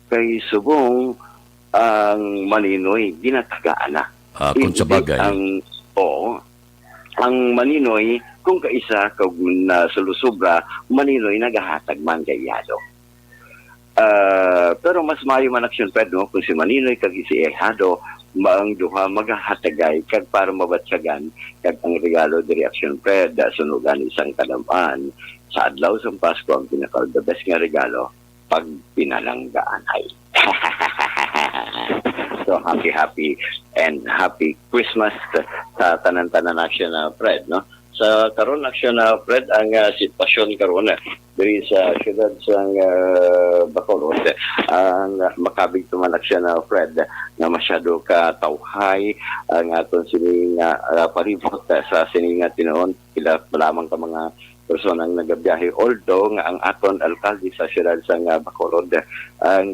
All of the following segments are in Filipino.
kay subong ang Maninoy ginatagaan na. Kung sa bagay. Ang Maninoy kung kaisa kag na sulusubra Maninoy nagahatag man kay Ihado. Pero mas maayo man aksyon no kung si Maninoy kag si Ihado maang duha magahatagay kag para mabatsagan kag ang regalo diri aksyon pred sunugan isang kadamaan sa adlaw sa Pasko ang pinaka the best nga regalo pag pinalanggaan ay. So happy and happy Christmas sa tanan-tanan action na Fred, no? Sa karon action na Fred ang sitwasyon karon diri sa syudad sa Bacolod ang makabig tuman action na Fred nga masyado ka tawhay ang aton sining paribot sa sining tinuon pila lamang ka mga personang nagabiyahe although nga ang aton alkalde sa syudad sa Bacolod ang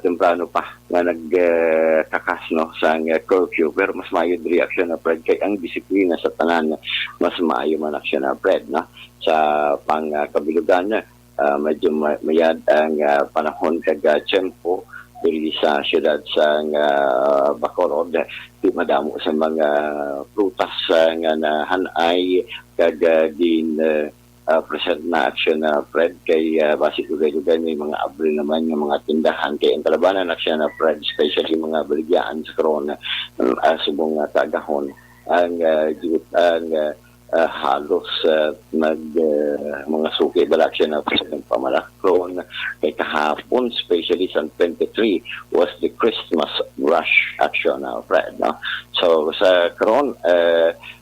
temprano pa nga nagkakas sa curfew pero mas maayo reaction na Fred kay ang disiplina sa tanan mas maayo man action na Fred no sa pangkabilugan medyo mayad ang panahon kag tiyempo diri sa syudad sa Bacolod di madamo sa mga prutas nga nahanay kag din present na action na Fred kay basic lugar may mga abri naman yung mga tindahan kay ang kalabanan action na Fred especially mga baligyaan sa corona subong tagahon ang halos mga suki dala action na President Pamalakron kay kahapon especially sa 23 was the Christmas rush action na Fred no so sa karon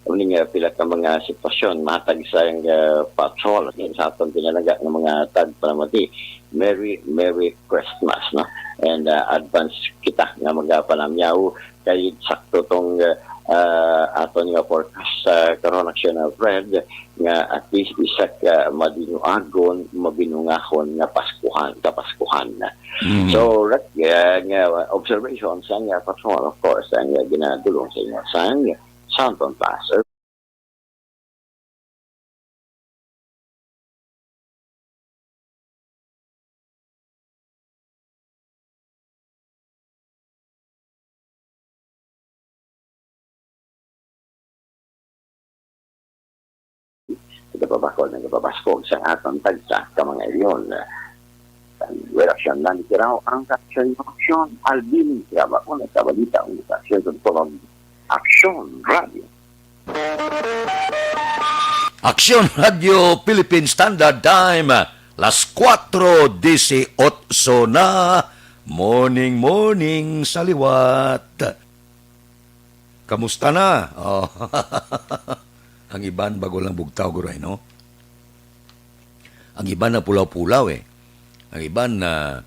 uning pila ka mga sitwasyon matag sa patrol sa aton pinalaga ng mga tagpalamati Merry Christmas no and advance kita nga magapanamyaw kay sakto tong aton nga forecast sa karon action na Fred nga at least isa ka madinuagon mabinungahon nga kapaskuhan na so nga observation sa nga patrol of course ang ginadulong sa inyo sa Santon Plaza. Nagpapaskog sa atong tagsa ka mga iyon. Reaksyon na nitiraw ang aksyon Albini. Kaya ba kung nagkabalita ang aksyon tulong Aksyon Radio. Aksyon Radio Philippine Standard Time, las 4:18 na. Morning sa liwat. Kamusta na? Oh. Ang iban bago lang bugtaw guray, no? Ang iban na pulaw-pulaw Ang iban na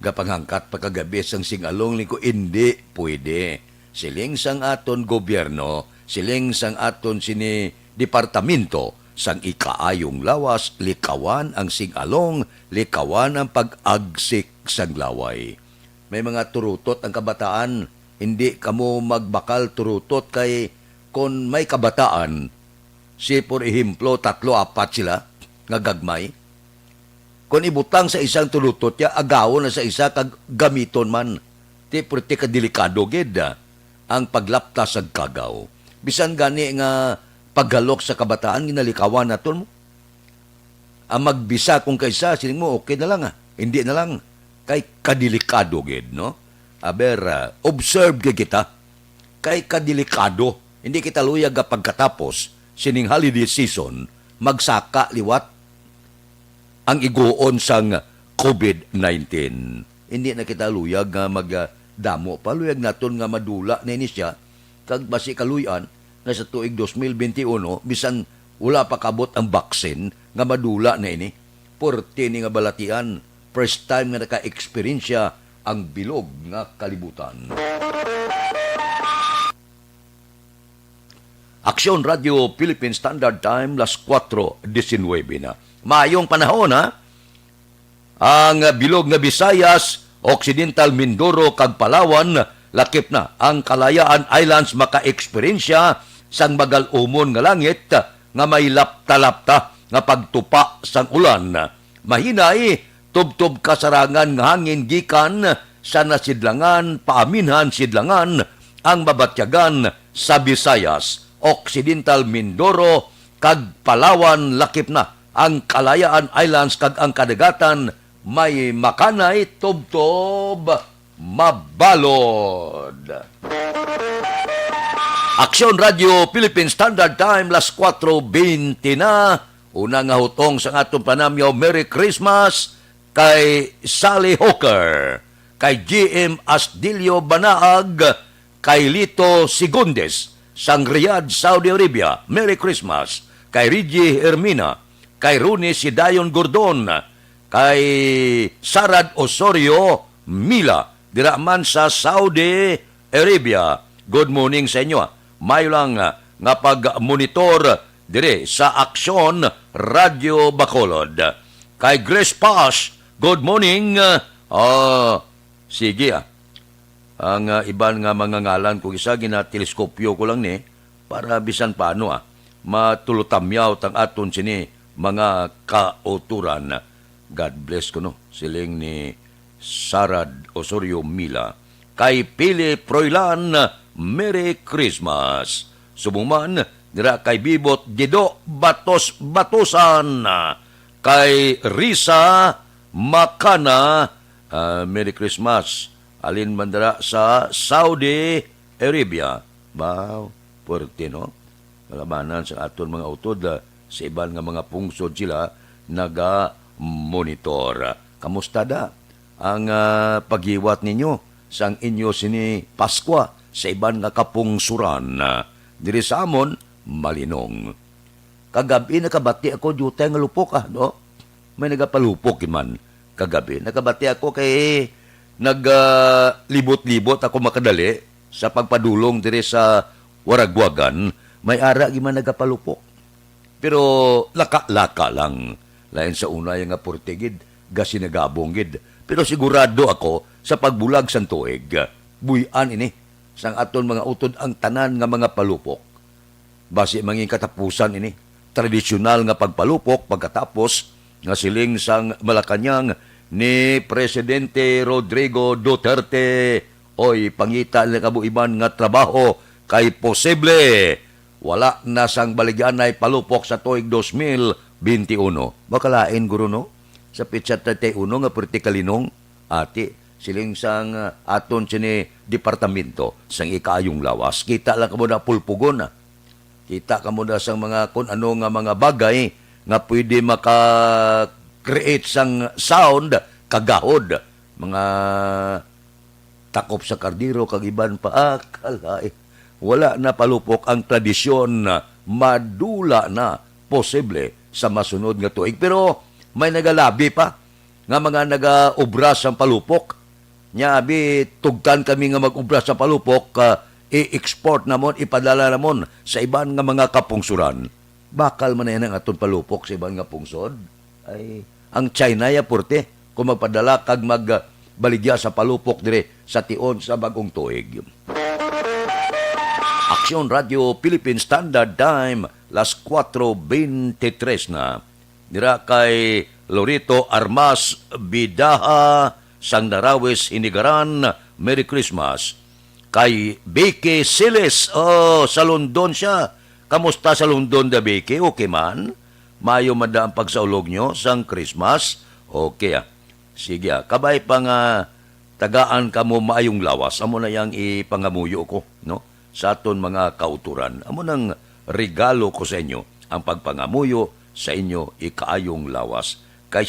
gapanghangkat pagkagabi sang singalong liko hindi pwede. Siling sang aton gobyerno, siling sang aton sini departamento sang ikaayong lawas, likawan ang singalong, likawan ang pag-agsik sang laway. May mga turutot ang kabataan, hindi kamo magbakal turutot kay kung may kabataan, si por ehemplo, 3-4 sila, nga gagmay. Kung ibutang sa isang tulutot ya, agawon na sa isa kag gamiton man. Ti ka delikado gid ang paglapta sa kagaw. Bisan gani nga paghalok sa kabataan, ginalikawan naton mo. Ang magbisa kung kaisa, sining mo, okay na lang Hindi na lang. Kay kadelikado gid, no? Aber, observe kita. Kay kadelikado. Hindi kita luyag pagkatapos, sining holiday season, magsaka liwat ang iguon sang COVID-19. Hindi na kita luyag nga magdamo pa. Luyag naton nga madula na ini siya. Kag basi kaluyan na sa tuig 2021, bisan wala pa kabot ang baksin nga madula na ini. Porte ni nga balatian, first time nga naka-eksperyensya ang bilog nga kalibutan. Aksyon Radio Philippine Standard Time, las 4:19 na. Maayong panahon, Ang bilog nga Visayas, Occidental Mindoro, kag Palawan, lakip na ang Kalayaan Islands maka-eksperyensya sang magal-umon nga langit nga may lapta-lapta nga pagtupa sang ulan. Mahinay tubtob kasarangan nga hangin gikan sa nasidlangan, paaminhan sidlangan, ang mabatyagan sa Visayas, Occidental Mindoro, kag Palawan lakip na ang Kalayaan Islands kag ang kadagatan may makanay tubtob mabalod. Aksyon Radio Philippine Standard Time, las 4:20 na. Una nga hutong sa atong panamyaw, Merry Christmas kay Sally Hawker, kay GM Asdilio Banaag, kay Lito Sigundes, sang Riyadh, Saudi Arabia, Merry Christmas. Kay Reggie Hermina, kay Rune Sidayon Gordon, kay Sarad Osorio Mila, diraman sa Saudi Arabia. Good morning sa inyo. Mayo lang nga pag-monitor dire sa Aksyon Radio Bacolod. Kay Grace Pash, good morning. Sige Ang iban nga mga ngalan ko isa gina-teleskopyo ko lang ni para bisan paano matulutamyaw tang aton sini mga kauturan. God bless ko no. Siling ni Sarad Osorio Mila. Kay Pili Proilan, Merry Christmas. Sumuman, dira kay Bibot Dido Batosan. Kay Risa Makana, Merry Christmas. Alin man dira sa Saudi Arabia. Wow, puwerte no? Malamanan sa aton mga utod sa iban nga mga pungsod sila naga-monitor. Kamusta da ang paghiwat ninyo sang inyo sini Paskwa sa iban nga kapungsuran? Diri sa amon, malinong. Kagabi nakabati ako jutay nga lupok no? May nagapalupok man kagabi. Nakabati ako kay naglibot-libot ako makadali sa pagpadulong diri sa Waragwagan. May ara giman nagapalupok. Pero laka-laka lang. Lain sa una yung nga portigid, gasinagabong gid. Pero sigurado ako sa pagbulag sa tuig, buyan ini, sang aton mga utod ang tanan nga mga palupok. Basi manging katapusan ini, tradisyonal nga pagpalupok pagkatapos nga siling sang Malacañang ni Presidente Rodrigo Duterte. Oy, pangita na kabuiban nga trabaho kay posible wala na sang baligyan ay palupok sa tuig 2021. Bakalain guro no? Sa pitsa 31 nga pertikalinong ati siling sang aton sini departamento sang ikayong lawas. Kita lang kamo na pulpugon na. Kita kamo na sang mga kun ano nga mga bagay nga pwede maka-create sang sound kagahod. Mga takop sa kardiro kag iban pa kalay. Wala na palupok ang tradisyon na madula na posible sa masunod nga tuig. Pero may nagalabi pa nga mga nagaubras ang palupok. Nya abi tugtan kami nga mag-ubras sa palupok, i-export namon, ipadala namon sa iban nga mga kapungsuran. Bakal man yan ang aton palupok sa iban nga pungsod. Ay, ang China ya porte kung magpadala kag magbaligya sa palupok dire sa tion sa bagong tuig. Aksyon Radio Philippine Standard Time, las 4:23 na. Dira kay Lorito Armas Bidaha, sang Narawes Hinigaran, Merry Christmas. Kay Beke Siles, sa London siya. Kamusta sa London da Beke? Okay man? Mayo mada ang pagsaulog nyo sang Christmas? Okay Sige kabay pa nga tagaan ka mo maayong lawas. Amo na yang ipangamuyo ko, no? Sa aton mga kauturan. Amo nang regalo ko sa inyo ang pagpangamuyo sa inyo ikaayong lawas. Kay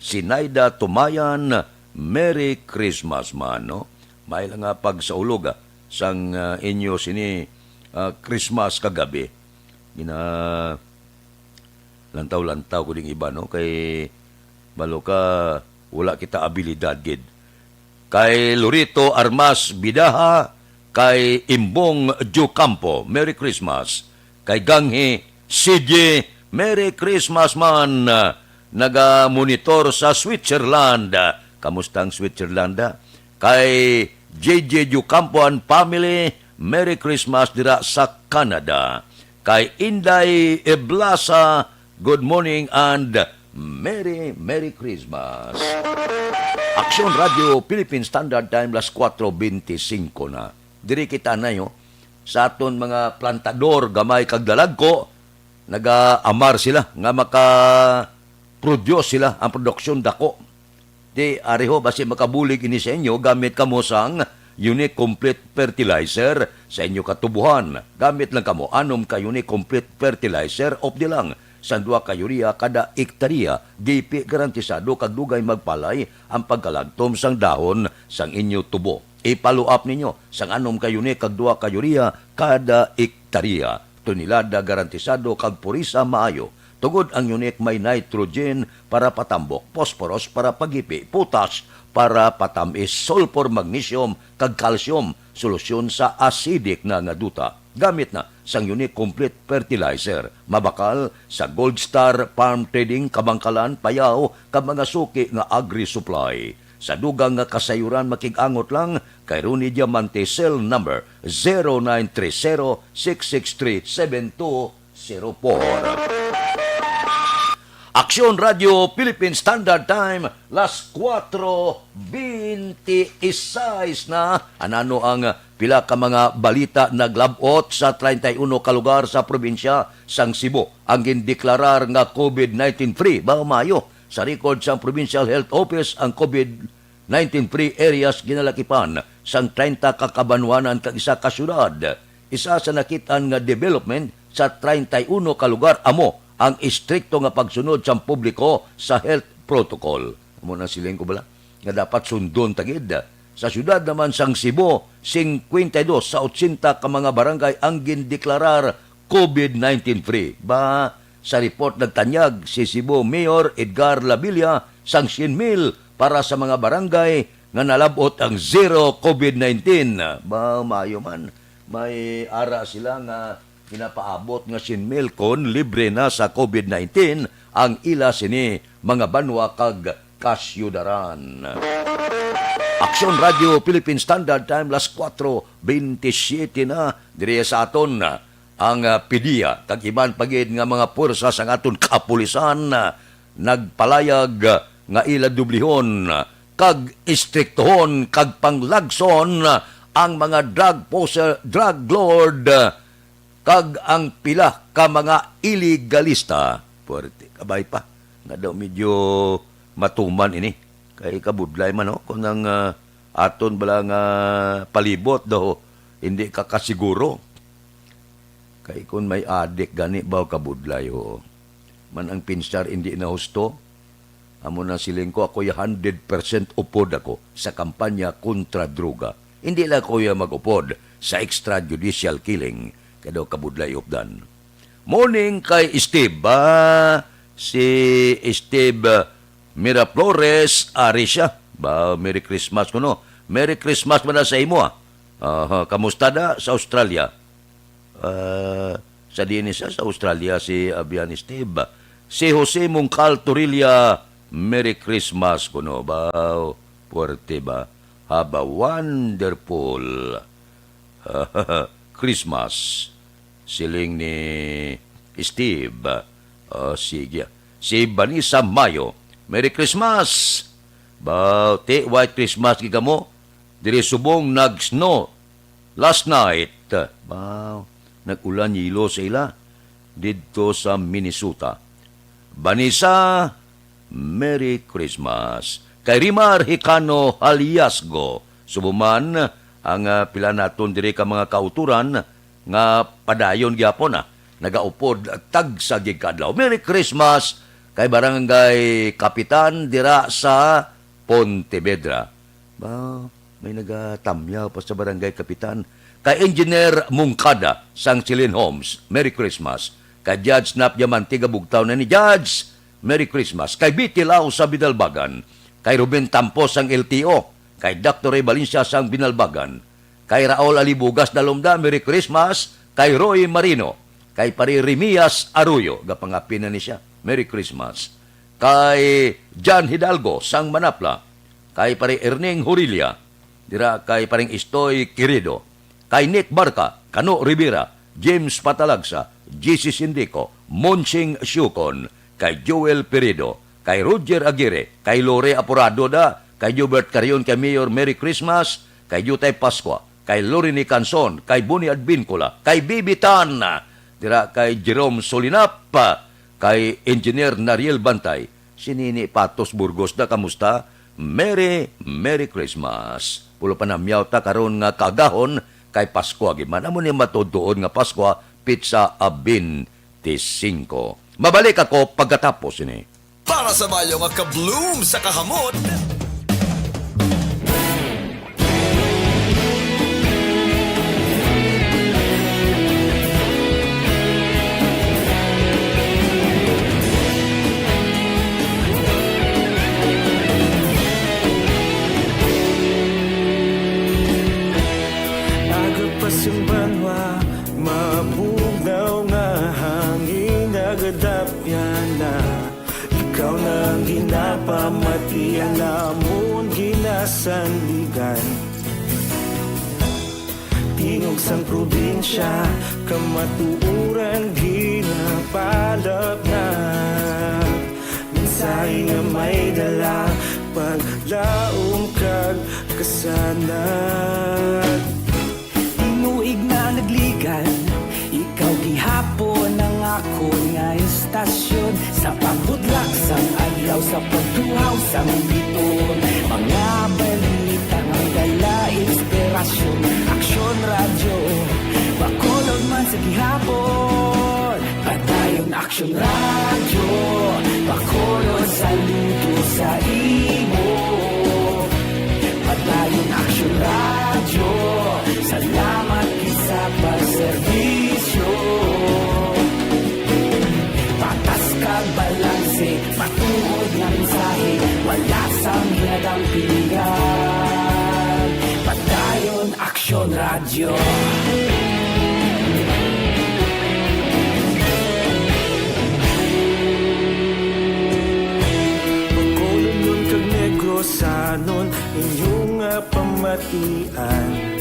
Sinayda Tumayan, Merry Christmas man, no? May lang nga pagsaulog sang inyo sini Christmas kagabi. Lantaw-lantaw ko ding iba, no? Kay balo ka wala kita abilidad gid. Kay Lorito Armas Bidaha, kay Imbong Jucampo, Merry Christmas. Kay Ganghi CJ, Merry Christmas man. Naga-monitor sa Switzerland. Kamusta ang Switzerland? Kay JJ Jucampo and family, Merry Christmas dira sa Canada. Kay Inday Eblasa, good morning and Merry Christmas. Aksyon Radio Philippine Standard Time las 4:25 na. Diri kita na yo sa aton mga plantador gamay kag dalagko naga-amar sila nga maka-produce sila ang produksyon dako. Di ariho basi makabulig ini sa inyo gamit kamo sang Unique Complete Fertilizer sa inyo katubuhan. Gamit lang kamo anom ka Unique Complete Fertilizer of di lang sa 2 ka urea kada ektarya, gipi garantisado kag dugay magpalay ang pagkalagtom sang dahon sang inyo tubo. I-follow up ninyo sang anom ka unique kag 2 ka urea kada ektarya. Tunilada garantisado kag purisa maayo. Tugod ang unique may nitrogen para patambok, phosphorus para pagipi, potas para patamis, sulfur, magnesium kag calcium, solusyon sa acidic na nga duta. Gamit na sang Unique Complete Fertilizer. Mabakal sa Gold Star Farm Trading, Kabangkalan, Payaw, kag mga suki nga agri-supply. Sa dugang nga kasayuran makig-angot lang kay Rooney Diamante cell number 0930-663-7204. Aksyon Radio Philippine Standard Time las 4:26 na. Anano ang pila ka mga balita naglabot sa 31 ka lugar sa probinsya sang Cebu ang gindeklarar nga COVID-19 free ba Mayo. Sa record sang Provincial Health Office ang COVID-19 free areas ginalakipan sang 30 ka kabanwanan kag isa ka syudad. Isa sa nakitaan nga development sa 31 ka lugar amo ang istrikto nga pagsunod sa publiko sa health protocol. Amo na siling ko bala nga dapat sundon tagid. Sa syudad naman sang Cebu, 52 sa 80 ka mga barangay ang gindeklarar COVID-19 free. Ba sa report nagtanyag si Cebu Mayor Edgar Labilla sang 100,000 para sa mga barangay nga nalabot ang zero COVID-19. Ba maayo man may ara sila nga pinapaabot nga 100,000 kon libre na sa COVID-19 ang ila sini mga banwa kag kasyudaran. Aksyon Radio Philippine Standard Time las 4:27 na diri sa aton ang PDEA kag iban pagid nga mga puwersa sa aton kapulisan nagpalayag nga ila dublihon kag istriktohon kag panglagson ang mga drug lord kag ang pila ka mga iligalista. Puwerte, kabay pa. Nga daw medyo matuman ini. Kay kabudlay man, kung ang aton bala nga palibot daw, hindi ka kasiguro. Kay kung may adik gani ba kabudlay, man ang pinsar hindi na husto, amo na siling ko, ako 100% upod ako sa kampanya kontra droga. Hindi lang ko mag-upod sa extrajudicial killing. Kado kabudlay updan. Morning kay Steve. Si Steve Miraflores Arisha. Ba, Merry Christmas ko no. Merry Christmas man na sa imo. Kamusta da sa Australia? Sa dinis sa Australia si Abian Steve. Si Jose Mungcal Torilla. Merry Christmas ko no. Ba, puwerte ba? Have a wonderful Christmas. Siling ni Steve. Sige. Si Vanessa Mayo. Merry Christmas. Bauti, White Christmas giga mo. Diri subong nag-snow last night. Nag-ulan yilo sa ila. Dito sa Minnesota. Vanessa, Merry Christmas. Kay Rimar Hicano Haliasgo. Subuman, ang pila naton diri ka mga kauturan nga padayon gyapon nagaupod tag sa gikadlaw. Merry Christmas kay Barangay Kapitan dira sa Pontevedra. May nagatamyaw pa sa Barangay Kapitan. Kay Engineer Mungkada sang Silin Homes. Merry Christmas. Kay Judge Nap Diamante Gabugtaw na ni Judge. Merry Christmas. Kay Bitilao sa Bidalbagan. Kay Ruben Tampos sang LTO. Kay Dr. Ray Valencia sang Binalbagan. Kay Raul Alibugas na Lumda, Merry Christmas. Kay Roy Marino. Kay Pari Rimias Arroyo, gapangapin na ni siya, Merry Christmas. Kay John Hidalgo, sang Manapla. Kay Pari Erning Horilia. Dira kay Paring Istoy Quirido. Kay Nick Barca, Cano Rivera, James Patalagsa, GC Sindico, Monching Syukon. kay Joel Peredo, kay Roger Aguirre, kay Lore Apurado kay Jubert Carion, kay Mayor Merry Christmas, kay Jutay Pascua, kay Lorene Canson, kay Boni Advincula, kay Bibi Tan, kay Jerome Solinap, kay Engineer Nariel Bantay, si Nini Patos Burgos kamusta? Merry Christmas. Pulo pa na miyaw ta karon nga kagahon kay Pasko agiman. Amo ni matuduon nga Pasko, pizza a 25. Mabalik ako pagkatapos ini. Para sa mayo nga ka-bloom sa kahamot. Simbanwa, mabugaw nga hangin nagadapyan na. Ikaw nang ginapamatian namon ginasandigan. Tingog sang probinsya, kamatuuran ginapalap na. Mensahe nga may dala, paglaom kag kasanat. Inuig na nagligan, ikaw gihapon ang ako nga istasyon. Sa pagbutlak sang adlaw, sa pagtuhaw sang biton. Mga balita ng dala, inspirasyon, aksyon radyo, bakolod man sa gihapon. Patayon aksyon radyo, bakolod saludo sa imo. Patayon aksyon radyo, salamat sa pagserbisyo. Patas kag balanse, matuod nga mensahe, wala sang hinadang pilihan. Patayon aksyon radyo. Pagkolon nun kag Negrosanon, inyong pamatian.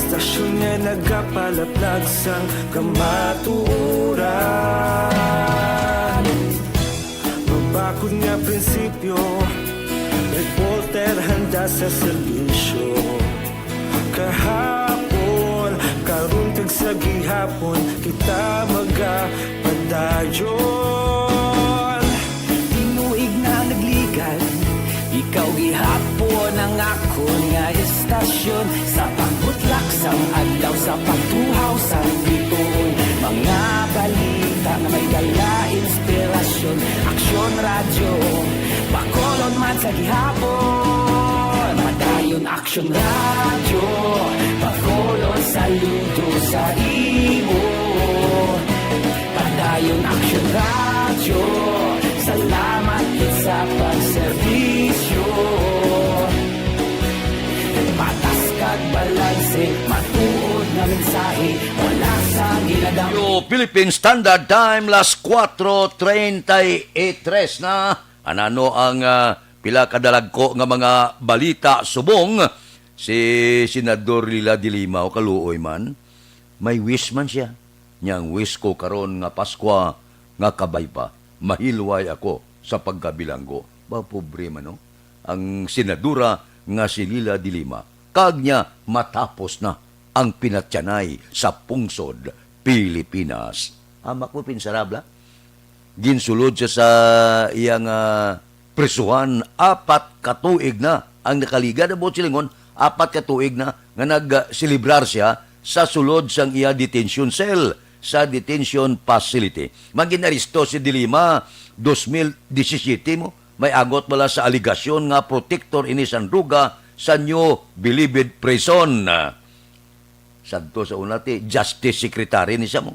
Stasyon nga nagapalaplag sang kamatuuran. Mabakod nga prinsipyo, reporter handa sa serbisyo. Kahapon, karon kag sa gihapon, kita magapadayon. Tinuig na nagligan, ikaw gihapon ang ako nga istasyon. Sa pagbutlak sang adlaw, sa pagtuhaw sang biton. Mga balita na may dala, inspirasyon, aksyon radyo, bakolon man sa gihapon. Padayon aksyon radyo, bakolon saludo sa imo. Padayon aksyon radyo, salamat sa pagserbisyo. Patas kag balanse, matuod na mensahe, wala sa ginadang. Philippine Standard Time, las 4:33 na. Anano ang pila kadalag ko nga mga balita subong. Si Senador Lila de Lima o kaluoy man, may wish man siya. Niyang wish ko karon nga Paskwa nga kabay pa, mahilway ako sa pagkabilanggo. Ba pobre man no? Ang senadura nga si Lila de Lima, kag niya matapos na ang pinatyanay sa pungsod Pilipinas. Hamak mo pinsarabla? Ginsulod siya sa iyang presuhan, 4 katuig na ang nakaliga na buot silingon, 4 katuig na nga nagsilibrar siya sa sulod sang iya detention cell, sa detention facility. Maginaristo si de Lima 2017 mo, may agot mala sa aligasyon nga protector ini Sanruga sa New Bilibid Prison. Sadto sa unati, Justice Secretary ni siya mo.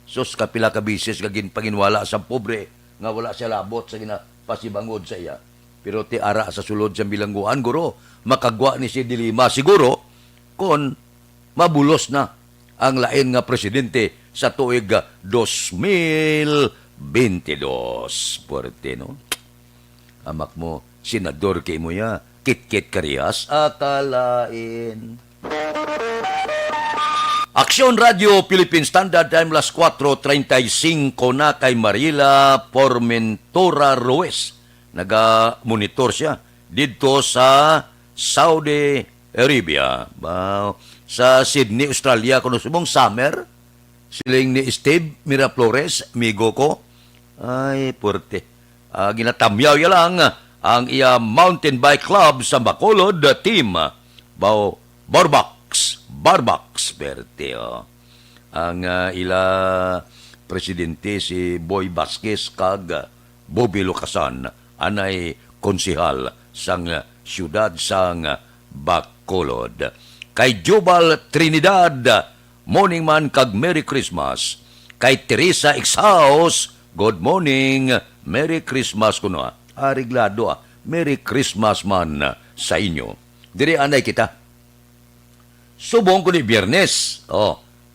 Sus kapila ka bisis kagin paginwala sa pobre nga wala siya labot sa ginapasibangod sa iya. Pero ti ara sa sulod sa bilangguan guro, makagwa ni si de Lima siguro kon mabulos na ang lain nga presidente sa tuig 2022. Puerte, no? Amak mo, senador kay mo ya, kit-kit kariyas, akalain. Aksyon! Aksyon Radio Philippine Standard Time las 4:35 na kay Marila Formentora Ruiz. Naga-monitor siya dito sa Saudi Arabia. Sa Sydney, Australia, kung sumong summer, siling ni Steve Miraflores, amigo ko. Ay, puwerte. Ginatamyaw ya lang ang iya mountain bike club sa Bacolod team. Barbox, perte. Ang ila presidente si Boy Vasquez kag Bobby Lucasan, anay konsihal sang siyudad sang Bacolod. Kay Jubal Trinidad, morning man kag Merry Christmas. Kay Teresa Exhaus, good morning, Merry Christmas kuno. Ariglado Merry Christmas man sa inyo. Diri anay kita. Subong ko ni Biyernes.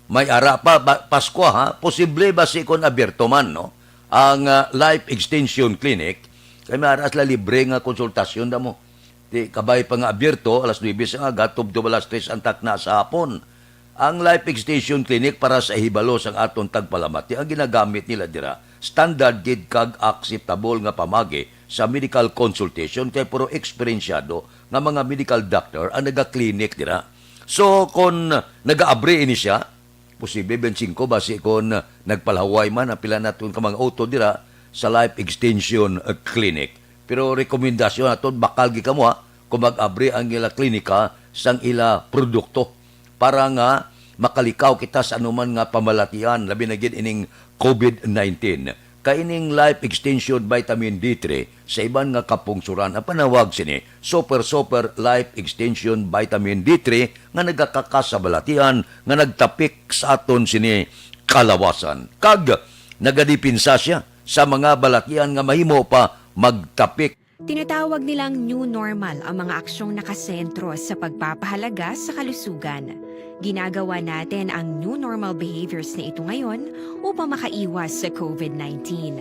May ara pa Pasko ha. Posible ba si kon abierto man no? Ang Life Extension Clinic kay maaras la libre nga konsultasyon damo. Di kabay pa nga abierto alas 9 sa aga tubdo alas 3 antak na sa hapon. Ang Life Extension Clinic para sa hibalo sang aton tagpalamati ang ginagamit nila dira standard gid kag acceptable nga pamagi sa medical consultation kay puro eksperyensyado nga mga medical doctor ang naga-clinic dira. So kung naga-abri ini siya, posible 25 basi kung nagpalaway man ang pila naton ka mga auto dira sa Life Extension Clinic. Pero rekomendasyon naton bakal gi kamo kung mag-abri ang ila klinika sang ila produkto para nga makalikaw kita sa anuman nga pamalatian labi na gid ining COVID-19. Kaining Life Extension Vitamin D3 sa iban nga kapungsuran ang panawag sini Super Life Extension Vitamin D3 nga nagakakasabalatian nga nagtapik sa aton sini kalawasan. Kag nagadipinsa siya sa mga balatian nga mahimo pa magtapik. Tinatawag nilang new normal ang mga aksyong nakasentro sa pagpapahalaga sa kalusugan. Ginagawa natin ang new normal behaviors na ito ngayon upang makaiwas sa COVID-19.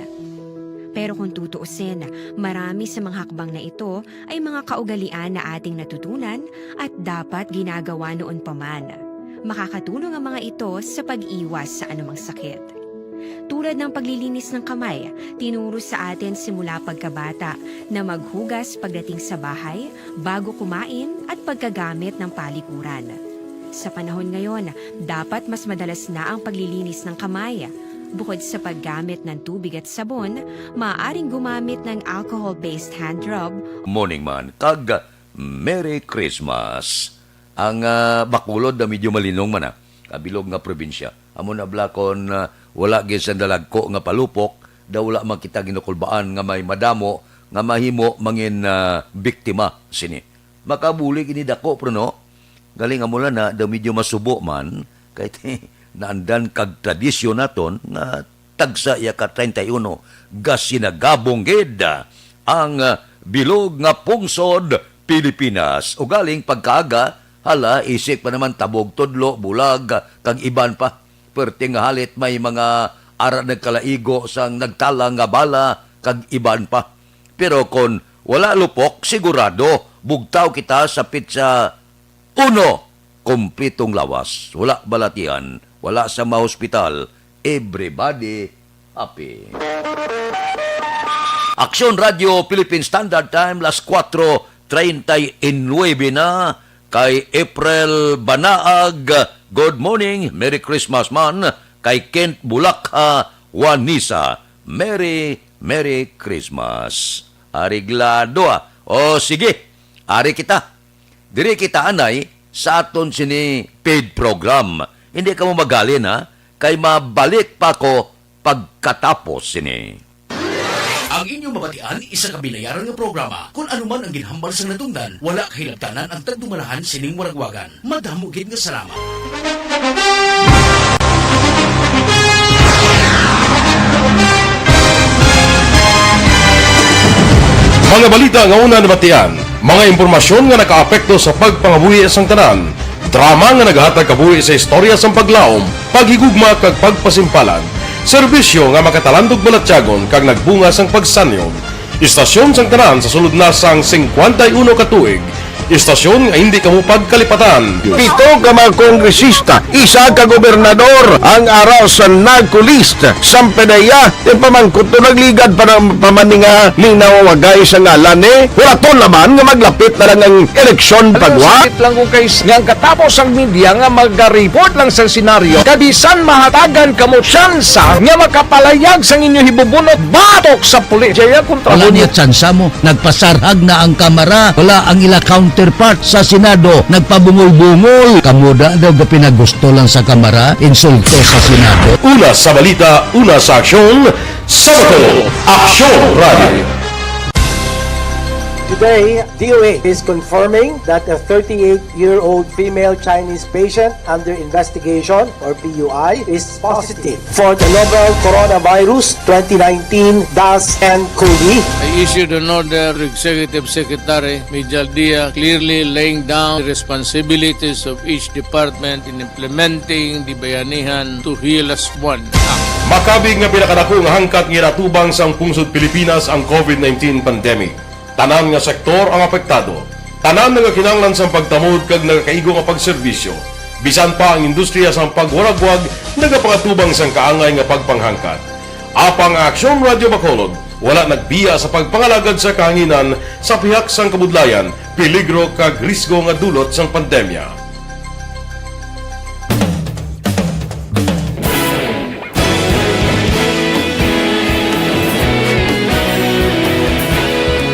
Pero kung tutuusin, marami sa mga hakbang na ito ay mga kaugalian na ating natutunan at dapat ginagawa noon pa man. Makakatulong ang mga ito sa pag-iwas sa anumang sakit. Tulad ng paglilinis ng kamay, tinuro sa atin simula pagkabata na maghugas pagdating sa bahay, bago kumain at pagkagamit ng palikuran. Sa panahon ngayon, dapat mas madalas na ang paglilinis ng kamay. Bukod sa paggamit ng tubig at sabon, maaaring gumamit ng alcohol-based hand rub. Morning man, kag Merry Christmas. Ang Bacolod na medyo malinong man kabilog nga probinsya. Amo na blakon wala gid sa dalagko nga palupok, daw wala makita ginukulbaan nga may madamo nga mahimo mangin biktima sini. Makabuli gini dako pero no. Galing amo na daw medyo masubo man kay naandan kag tradisyon naton nga tagsa iya ka 31 gasinagabong gid ang bilog nga pungsod Pilipinas. O galing pagkaaga hala isik pa naman tabog tudlo bulag kag iban pa. Perte nga halit may mga ara nagkalaigo sang nagtalang nga bala kag iban pa. Pero kon wala lupok sigurado bugtaw kita sa pizza uno, kumpletong lawas. Wala balatian, wala sa ma-hospital. Everybody happy. Aksyon Radio Philippine Standard Time, las 4:39 na kay April Banaag. Good morning, Merry Christmas man. Kay Kent Bulakha, Juanisa. Merry Christmas. Ariglado O sige, ari kita. Diri kita anay sa aton sini paid program. Hindi ka mo magalin kay mabalik pa ko pagkatapos sini. Ang inyong mabatian, isa ka binayaran nga programa. Kung anuman ang ginhambal sa natungdan, wala kahilabtanan ang tagdumalahan sining waragwagan. Madamo gid nga salamat. Mga balita nga una nabatian, mga impormasyon nga nakaapekto sa pagpangabuhi sang tanan, drama nga naghatag kabuhi sa istorya sang paglaom, paghigugma kag pagpasimpalan, serbisyo nga makatalandog balatyagon kag nagbunga sang pagsanyon, istasyon sang tanan sa sulod na sang 51 ka tuig, Istasyon nga hindi kamo pagkalipatan. Pito ka mga kongresista, isa ka gobernador ang araw sa nagkulist sa pedaya yung pamangkot to nagligad para pamaninga linaw wagay sa ngalan wala to naman nga maglapit na lang ang eleksyon pagwa. Sakit lang ko guys nga katapos ang media nga mag-report lang sa senaryo kabisan mahatagan kamo tsansa nga makapalayag sa inyo hibubunot batok sa pulis. Jaya kontra Wala niya tsansa mo, nagpasarhag na ang kamara, wala ang ila counterpart sa Senado, nagpabungol-bungol. Kamuda daw ga pinagusto lang sa kamara, insulto sa Senado. Una sa balita, una sa aksyon, sa Bacolod Aksyon Radio. Today, DOA is confirming that a 38-year-old female Chinese patient under investigation, or PUI, is positive for the novel coronavirus 2019 DAS-CoV. I issued an order to Executive Secretary Mijal Dia clearly laying down the responsibilities of each department in implementing the Bayanihan to Heal as One Act. Makabig nga pinakadako nga hangkat nga natubang sang pungsod Pilipinas ang COVID-19 pandemic. Tanan nga sektor ang apektado. Tanan nga kinanglan sa pagtamod kag nagakaigo nga pagserbisyo. Bisan pa ang industriya sa pagwaragwag nagapangatubang sang kaangay nga pagpanghangkat. Apang Aksyon Radio Bacolod wala nagbiya sa pagpangalagad sa kahanginan sa pihak sang kabudlayan, peligro kag risgo nga dulot sang pandemya.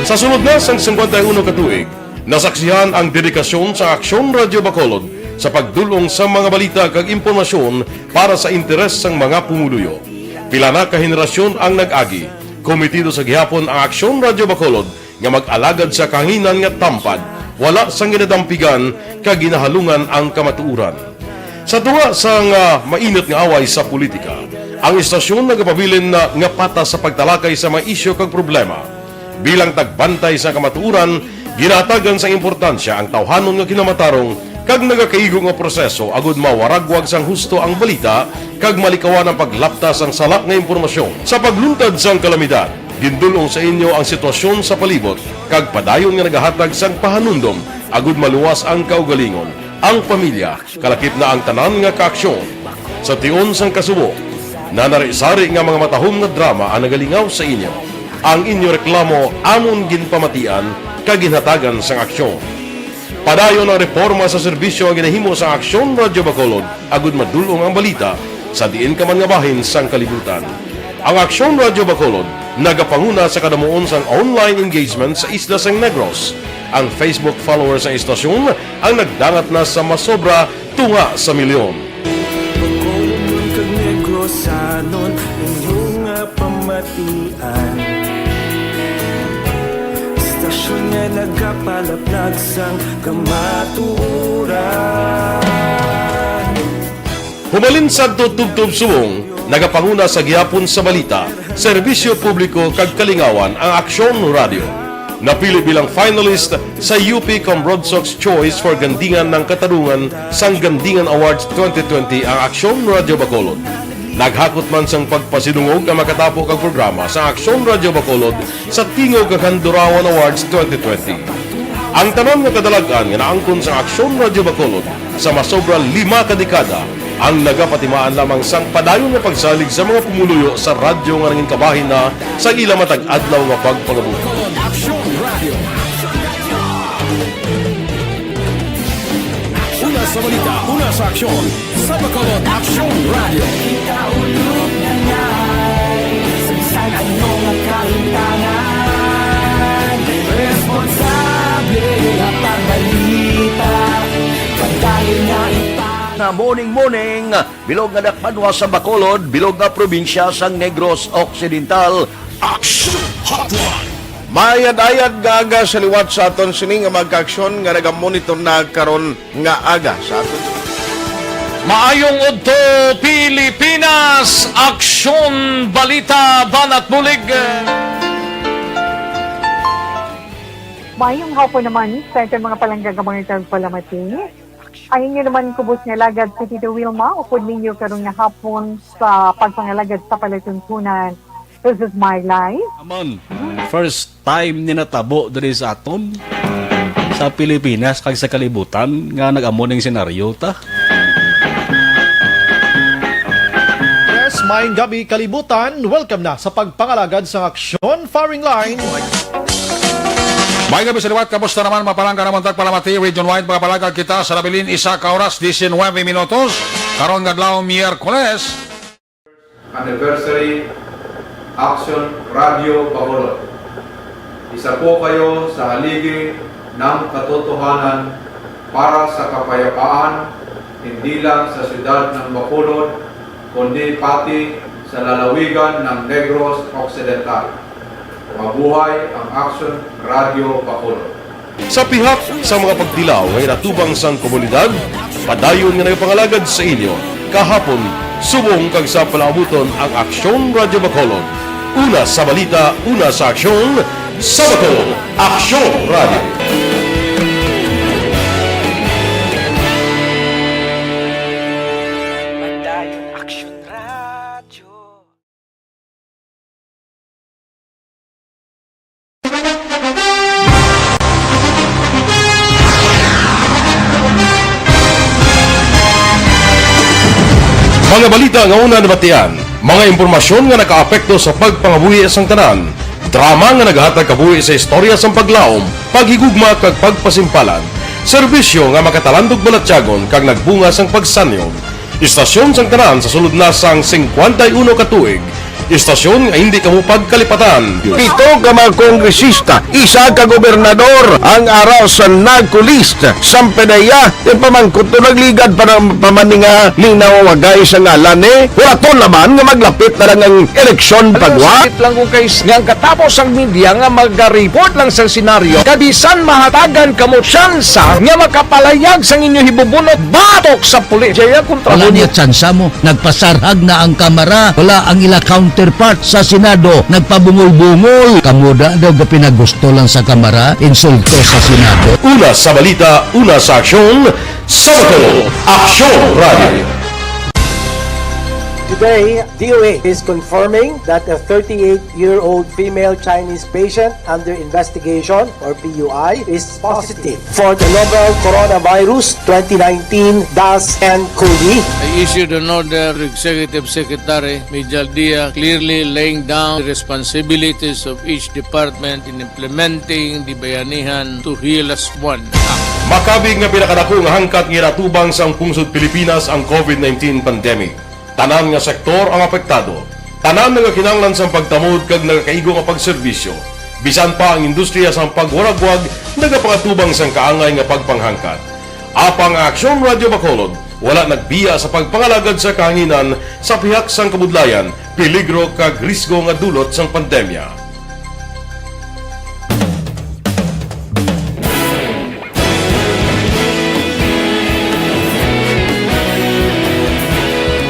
Sa sunod na sang 51 katuig, nasaksihan ang dedikasyon sa Aksyon Radio Bacolod sa pagdulong sa mga balita kag impormasyon para sa interes sang mga pumuluyo. Pila na ka henerasyon ang nag-agi, komitido sa gihapon ang Aksyon Radio Bacolod nga mag-alagad sa kahanginan nga tampad, wala sang ginadampigan kag ginahalungan ang kamatuuran. Sa tunga sang mainit nga away sa politika, ang istasyon nagapabilin na nga patas sa pagtalakay sa mga isyu kag problema. Bilang tagbantay sa kamatuuran, ginatagan sa importansya ang tawhanon nga kinamatarong kag nagakaigo nga proseso agud mawaragwag sang husto ang balita kag malikawan ang paglaptas ang salak nga impormasyon. Sa pagluntad sang kalamidad, gindulong sa inyo ang sitwasyon sa palibot kag padayon nga nagahatag sang pahanundom agud maluwas ang kaugalingon. Ang pamilya, kalakip na ang tanan nga kaaksyon. Sa tion sang kasubo, nanarisari nga mga matahom nga drama ang nagalingaw sa inyo. Ang inyo reklamo amon ginpamatian kag ginhatagan sang aksyon. Padayon ang reforma sa serbisyo ang ginahimo sa Aksyon Radio Bacolod agud madulong ang balita sa diin ka man nga bahin sang kalibutan. Ang Aksyon Radio Bacolod nagapanguna sa kadamuon sang online engagement sa isla sang Negros. Ang Facebook followers sa istasyon ang nagdangat na sa masobra tunga sa milyon. Bacolod kag Negros sanon inyong pamatian. Stasyon nga nagapalaplag sang kamaturan. Humalin sa tutubtub suwong, nagapanguna sa gihapon sa balita, serbisyo publiko kag kalingawan ang Aksyon Radio. Napili bilang finalist sa UP Broadsox Choice for Gandingan ng Katarungan sang Gandingan Awards 2020 ang Aksyon Radio Bacolod. Naghakot man sang pagpasidungog ang makatapo kag programa sa Aksyon Radio Bacolod sa Tingog kag Handurawan Awards 2020. Ang tanan nga kadalagan nga naangkon sa Aksyon Radio Bacolod sa masobra 5 ka dekada ang nagapatimaan lamang sang padayon nga pagsalig sa mga pumuluyo sa radyo nga nangin kabahin na sa ila matag adlaw nga pagpangabuhi. Una sa balita, una sa aksyon, sa Bacolod Aksyon Radio. Ikaulog na ngay, sansan anong ang kahintangan. Responsable at pagbalita, pagdahil na Na morning, bilog nga dakpanwa sa Bacolod, bilog nga probinsya sang Negros Occidental. Aksyon Hotline. Mayad-ayad nga aga sa liwat sa aton sining nga magkaaksyon nga nagamonitor na karon nga aga sa aton. Maayong udto Pilipinas, Aksyon Balita Banat Bulig. Mayong hapon naman sa ating mga palanggagamangitan palamati. Ayun nyo naman kubos nga lagad si Tito Wilma, upod ninyo karong nga hapon sa pagpangalagad sa palatuntunan. This is my life. Amon, first time ni natabo diri sa aton. sa Pilipinas kag sa kalibutan nga nag-amo ning senaryo ta. Yes, maayong gabi kalibutan. Welcome na sa pagpangalagad sa aksyon firing line. May gabi sa liwat, kamusta naman mapalangga naman tagpalamati, region-wide pagpalagad kita sa labilin isa ka oras, 19 minutos, karon nga adlaw Miyerkules. Anniversary Action Radio Bacolod. Isa po kayo sa haligi ng katotohanan para sa kapayapaan, hindi lang sa siyudad ng Bacolod, kundi pati sa lalawigan ng Negros Occidental. Mabuhay ang Action Radio Bacolod. Sa pihak sa mga pagdilaw ngay natubang sang komunidad, padayon nga nagapangalagad sa inyo. Kahapon, subong kag sa palaabuton ang Aksyon Radio Bacolod. Una sa balita, una sa aksyon, sa Bacolod, Aksyon Radio. Mga balita nga una nabatian, mga impormasyon nga nakaapekto sa pagpangabuhi sang tanan, drama nga naghatag kabuhi sa istorya sang paglaom, paghigugma kag pagpasimpalan, serbisyo nga makatalandog balatyagon kag nagbunga sang pagsanyon, istasyon sang tanan sa sulod na sang 51 ka tuig, istasyon nga hindi kamupag kalipatan. Pito ka mga kongresista, isa ka gobernador ang araw sa nagkulist sa PDEA yung pamangkot to nagligad para pamaninga ning nawawagay sa ngalan wala naman nga maglapit na lang ang eleksyon pagwa. Sakit lang kung guys nga katapos ang media nga mag-report lang sa senaryo kabisan mahatagan kamo tsansa nga makapalayag sa inyo hibubunot batok sa pulis. Jaya kontra Wala niya tsansa mo, nagpasarhag na ang kamera, wala ang ila counterpart sa Senado, nagpabungol-bungol. Kamuda daw ga pinagusto lang sa kamera, insulto sa Senado. Una sa balita, una sa aksyon, sa Bacolod, Aksyon Radio. Today, DOA is confirming that a 38-year-old female Chinese patient under investigation, or PUI, is positive for the novel coronavirus 2019-nCoV. I issued an order to Executive Secretary Mijal Dia clearly laying down the responsibilities of each department in implementing the Bayanihan to Heal as One Act. Makabig nga pinakadako nga hangkat nga natubang sa pungsod Pilipinas ang COVID-19 pandemic. Tanan nga sektor ang apektado. Tanan nga kinahanglan sa pagtamod kag nagakaigo nga pagserbisyo. Bisan pa ang industriya sa pagwaragwag nagapangatubang sang kaangay nga pagpanghangkat. Apang Aksyon Radio Bacolod wala nagbiya sa pagpangalagad sa kahanginan sa pihak sang kabudlayan, peligro kag risgo nga dulot sang pandemya.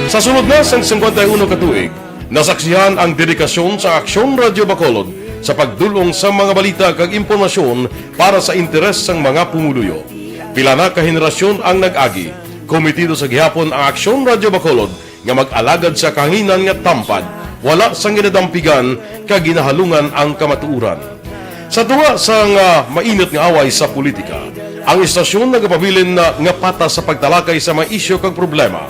Sa sunod na sang 51 katuig, nasaksihan ang dedikasyon sa Aksyon Radio Bacolod sa pagdulong sa mga balita kag impormasyon para sa interes sang mga pumuluyo. Pila na ka henerasyon ang nag-agi, komitido sa gihapon ang Aksyon Radio Bacolod nga mag-alagad sa kahanginan nga tampad, wala sang ginadampigan kag ginahalungan ang kamatuuran. Sa tunga sang mainit nga away sa politika, ang istasyon nagapabilin na nga patas sa pagtalakay sa mga isyu kag problema.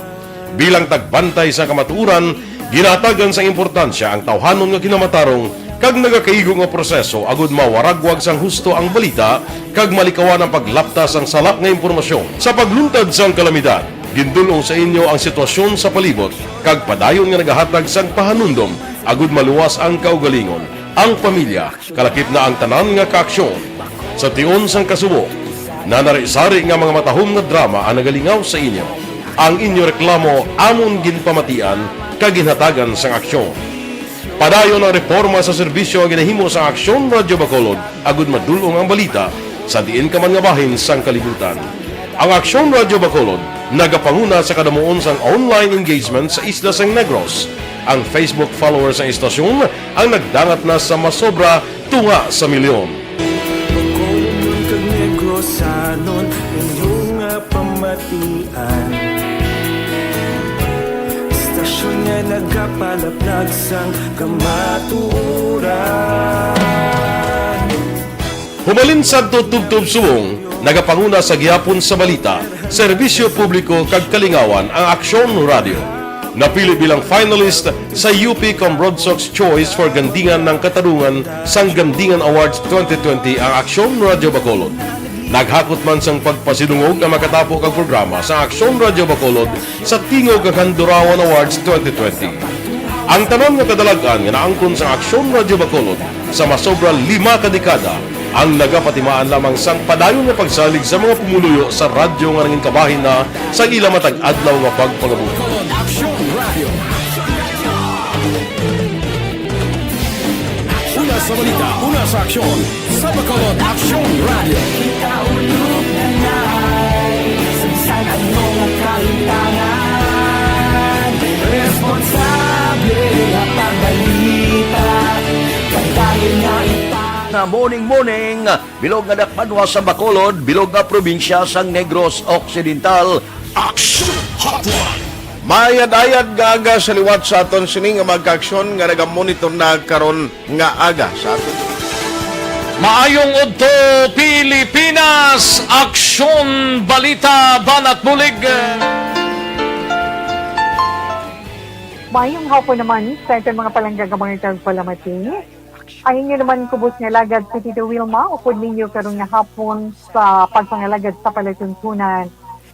Bilang tagbantay sa kamatuuran, ginatagan sa importansya ang tawhanon nga kinamatarong kag nagakaigo nga proseso agud mawaragwag sang husto ang balita kag malikawan ang paglaptas ang salak nga impormasyon. Sa pagluntad sang kalamidad, gindulong sa inyo ang sitwasyon sa palibot kag padayon nga nagahatag sang pahanundom agud maluwas ang kaugalingon, ang pamilya, kalakip na ang tanan nga kaaksyon. Sa tion sang kasubo, nanari-sari nga mga matahom nga drama ang nagalingaw sa inyo. Ang inyo reklamo amon ginpamatian kag ginhatagan sang aksyon. Padayon ang reforma sa serbisyo ang ginahimo sa Aksyon Radio Bacolod agud madulong ang balita sa diin ka man nga bahin sang kalibutan. Ang Aksyon Radio Bacolod nagapanguna sa kadamuon sang online engagement sa isla sang Negros. Ang Facebook followers ng istasyon ang nagdangat na sa masobra tunga sa milyon. Bacolod kag Negros anon inyong pamatian. Nga nagapalaplag sang kamatuuran. Humalin sa tutubtub suwong, nagapanguna sa gihapon sa balita, serbisyo publiko kag kalingawan ang Aksyon Radio. Napili bilang finalist sa UP Combroad Sox Choice for Gandingan ng Katarungan sang Gandingan Awards 2020 ang Aksyon Radio Bacolod. Naghakot man sang pagpasidungog na makatapo kag programa sa Aksyon Radio Bacolod sa Tingog kag Handurawan Awards 2020. Ang tanon nga kadalagan nga naangkon sa Aksyon Radio Bacolod sa masobra 5 kadekada ang nagapatimaan lamang sang padayon nga pagsalig sa mga pumuluyo sa radyo nga nanging kabahin na sa ila matag adlaw nga pagpangabuhi. Una sa balita, una sa aksyon, sa Bacolod Action Radio. Ikaulog na na'y Sansan ang mga kahintangan Responsable at pagbalita Kagaya na Na morning, bilog nga dakpanwa sa Bacolod, bilog nga probinsya sang Negros Occidental. Action Hotline! Mayad-ayad nga aga sa liwat sa aton sini nga magka-aksyon nga nagamonitor na karon nga aga sa aton. Maayong udto Pilipinas, Aksyon Balita Banat Bulig. Mayong hapon naman sa ating mga palanggagamang tagpalamati. Ay inyo naman kubos nga lagad sa Tito Wilma, upod ninyo karong nga hapon sa pagpangalagad sa palatuntunan.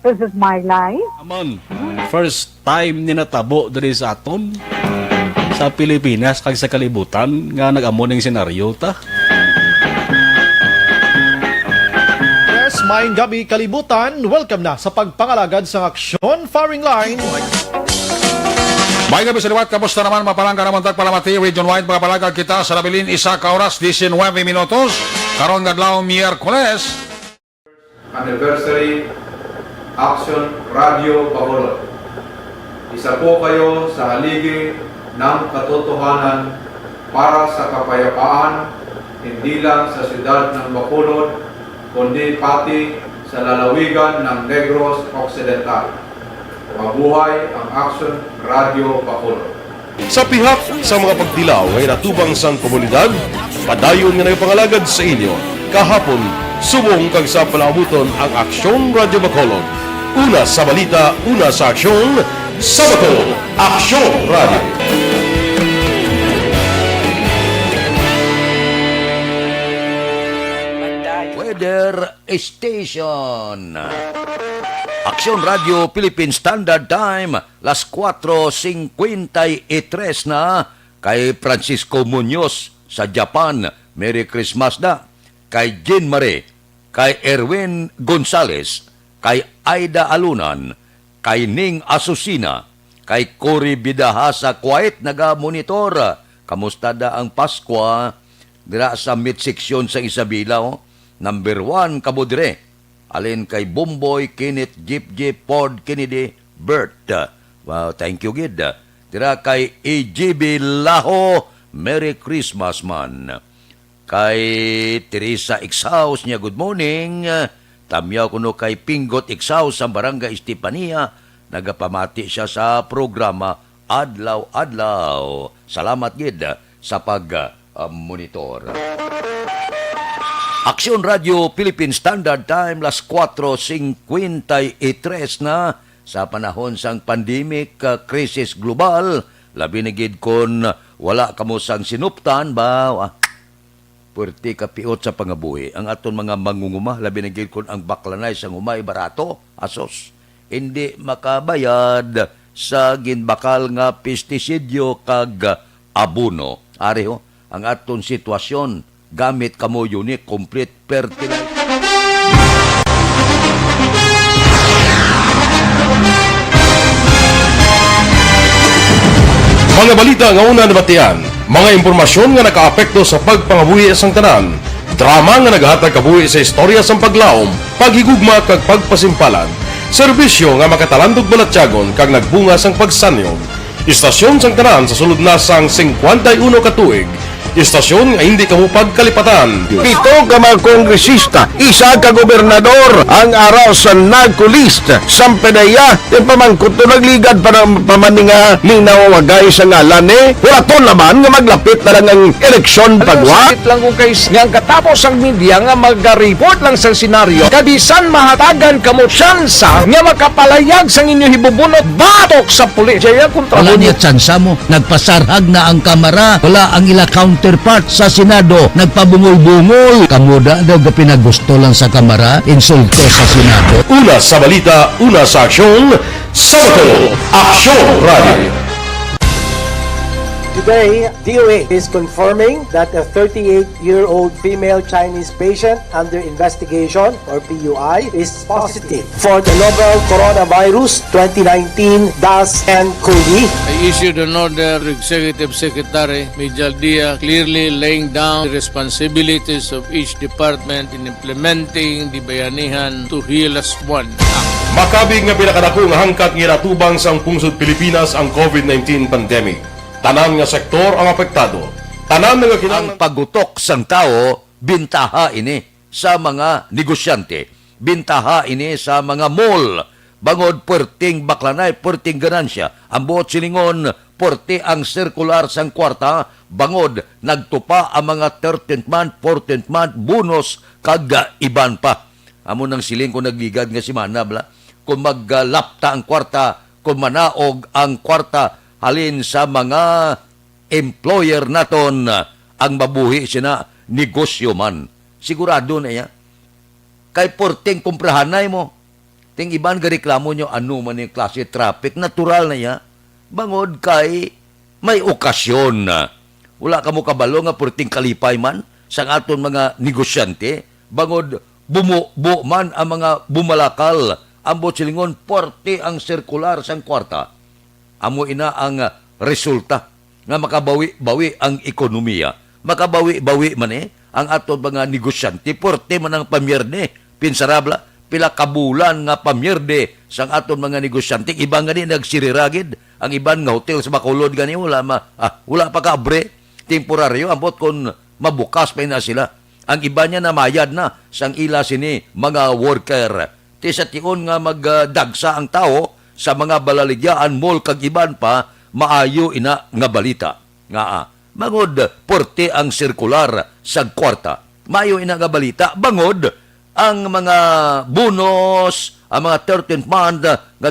This is my life. Amon, first time ni natabo diri sa aton sa Pilipinas kag sa kalibutan nga nag-amo ning senaryo ta. Yes, maayong gabi kalibutan. Welcome na sa pagpangalagad sa Aksyon Firing Line. May gabi sa liwat, kamusta naman mapalangga naman tagpalamati, region wide mga palagag kita sa Labilin, 1 oras, 19 minutos, karon gadlaw Miyerkules. Anniversary Action Radio Bacolod. Isa po kayo sa haligi ng katotohanan para sa kapayapaan, hindi lang sa siyudad ng Bacolod, kundi pati sa lalawigan ng Negros Occidental. Mabuhay ang Action Radio Bacolod. Sa pihak sa mga pagdilaw ngay natubang sang komunidad, padayon nga nagpangalagad sa inyo. Kahapon, subong kag sa palabuton ang Aksyon Radio Bacolod. Una sa balita, una sa aksyon, sa Bacolod, Aksyon Radio. Weather Station. Aksyon Radio Philippine Standard Time, las 4:53 na. Kay Francisco Muñoz sa Japan, Merry Christmas na. Kay Jean Marie, kay Erwin Gonzales, kay Aida Alunan, kay Ning Asusina, kay Cory Bidaha sa Kuwait, naga-monitor. Kamusta da ang Pasko? Dira sa mid-section sa Isabela, number 1 kabudre. Alin kay Bumboy, Kenneth, Jeep, Ford, Kennedy, Bert. Wow, thank you, Gid. Dira kay EGB Laho, Merry Christmas, man. Kay Teresa Ixaus niya, good morning. Tamyaw kuno kay Pingot Ixaus sa Barangay Estepania. Nagapamati siya sa programa Adlaw-Adlaw. Salamat, Gid, sa pag-monitor. Aksyon Radio Philippine Standard Time, las 4:53 na. Sa panahon sang pandemic, krisis global, labi na gid kon wala kamo sang sinuptan ba? Puwerte kapiot sa pangabuhi. Ang aton mga mangunguma, labi na gid kon ang baklanay sang umay barato, asos. Hindi makabayad sa ginbakal nga pestisidyo kag abono. Ari ho, ang aton sitwasyon, gamit kamo unique complete fertilizer. Mga balita nga una nabatian, mga impormasyon nga nakaapekto sa pagpangabuhi sang tanan, drama nga naghatag kabuhi sa istorya sang paglaom, paghigugma kag pagpasimpalan, serbisyo nga makatalandog balatyagon kag nagbunga sang pagsanyog, istasyon sang tanan sa sulod na sang 51 ka tuig, Istasyon nga hindi kamo pagkalipatan. Pito ka mga kongresista, isa ka gobernador ang araw sa nagkulist sa PDEA yung pamangkot to nagligad para pamaninga ning nawawagay sa ngalan wala to naman nga maglapit na lang ang eleksyon pagwa. Sakit lang kung guys nga katapos ang media nga mag-report lang sa senaryo kabisan mahatagan kamo tsansa nga makapalayag sa inyo hibubunot batok sa pulis. Jaya kontra Wala niya tsansa mo. Nagpasarhag na ang kamara. Wala ang ila counterpart sa Senado. Nagpabungol-bungol. Kamuda daw ga pinagusto lang sa kamara. Insulto sa Senado. Una sa balita, una sa aksyon, Sabado, Aksyon Radio. Today, DOA is confirming that a 38-year-old female Chinese patient under investigation, or PUI, is positive for the novel coronavirus 2019-10-CoV. I issued an order to Executive Secretary Major Dia clearly laying down the responsibilities of each department in implementing the Bayanihan to Heal as One Act. Makabig nga pinakadako nga hangkat nga natubang sa pungsod Pilipinas ang COVID-19 pandemic. Tanan nga sektor ang apektado. Tanan nga Ang pagutok sang tao, bintaha ini sa mga negosyante. Bintaha ini sa mga mall. Bangod perting baklanay, perting ganansya. Ang buot silingon, porte ang sirkular sang kwarta. Bangod, nagtupa ang mga 13th month, 14th month, bonus, iban pa. Amo nang siling ko nagligad nga si Manabla. Kung maglapta ang kwarta, kung manaog ang kwarta, halin sa mga employer naton ang mabuhi sina negosyo man. Sigurado na ya. Kay porting kumprahanay mo. Ting iban ga reklamo nyo ano man yung klase traffic. Natural na ya. Bangod kay may okasyon na. Wala ka mo kabalo nga porting kalipay man sa aton mga negosyante. Bangod bumubo man ang mga bumalakal. Ang botsilingon porte ang sirkular sang kwarta. Amo ina ang resulta nga makabawi-bawi ang ekonomiya. Makabawi-bawi man ang aton mga negosyante. Porte man ang pamierde. Pinsarabla, pila kabulan nga pamierde sang aton mga negosyante. Ibang gani nagsiriragid. Ang iban nga hotel sa Bacolod gani wala pa kaabre. Temporaryo ambot kon mabukas pa na sila. Ang iba niya namayad na sang ila sini mga worker. Ti sa tion nga magdagsa ang tao sa mga balaligyaan, mall, kag iban pa, maayo ina nga balita. Bangod, porte ang sirkular sa kwarta. Maayo ina nga balita. Bangod, ang mga bonus, ang mga 13th month, nga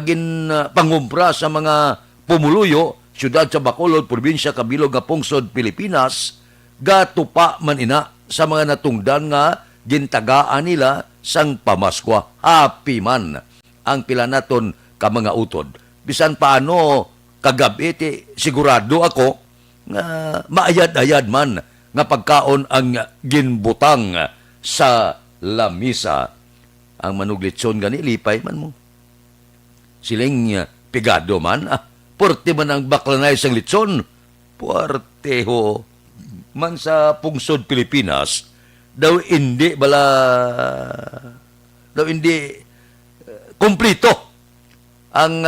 pangumpra sa mga pumuluyo, syudad sa Bacolod, probinsya, Kabilog, nga pungsod, Pilipinas, gatupa man ina sa mga natungdan nga gintagaan nila sang pamaskwa. Happy man ang pila naton ka mga utod. Bisan paano kagabi sigurado ako nga maayad-ayad man nga pagkaon ang ginbutang sa lamisa. Ang manuglitson gani lipay man mo. Siling pigado man. Porte man ang baklanay sang litson. Puerteho man sa pungsod Pilipinas. Daw hindi kumplito ang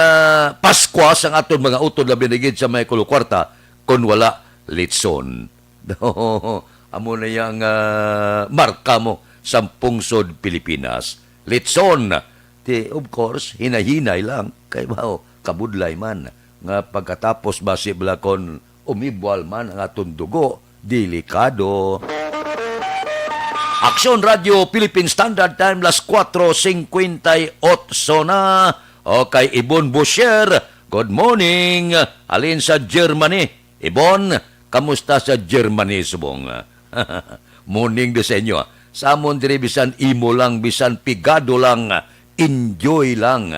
Paskwa sang aton mga utod na binigid sa may kulukwarta kung wala litson. Amo na yung marka mo sa pungsod Pilipinas. Litson. Of course, hinahinay lang. Kay kabudlay man. Nga pagkatapos basi kon umibwal man ang aton dugo, delikado. Aksyon Radio Philippine Standard Time, las 4:58 na. O kay Ibon Boucher, good morning. Alin sa Germany. Ibon, kamusta sa Germany, subong? Morning de sa inyo. Samon diri bisan imo lang, bisan pigado lang, enjoy lang.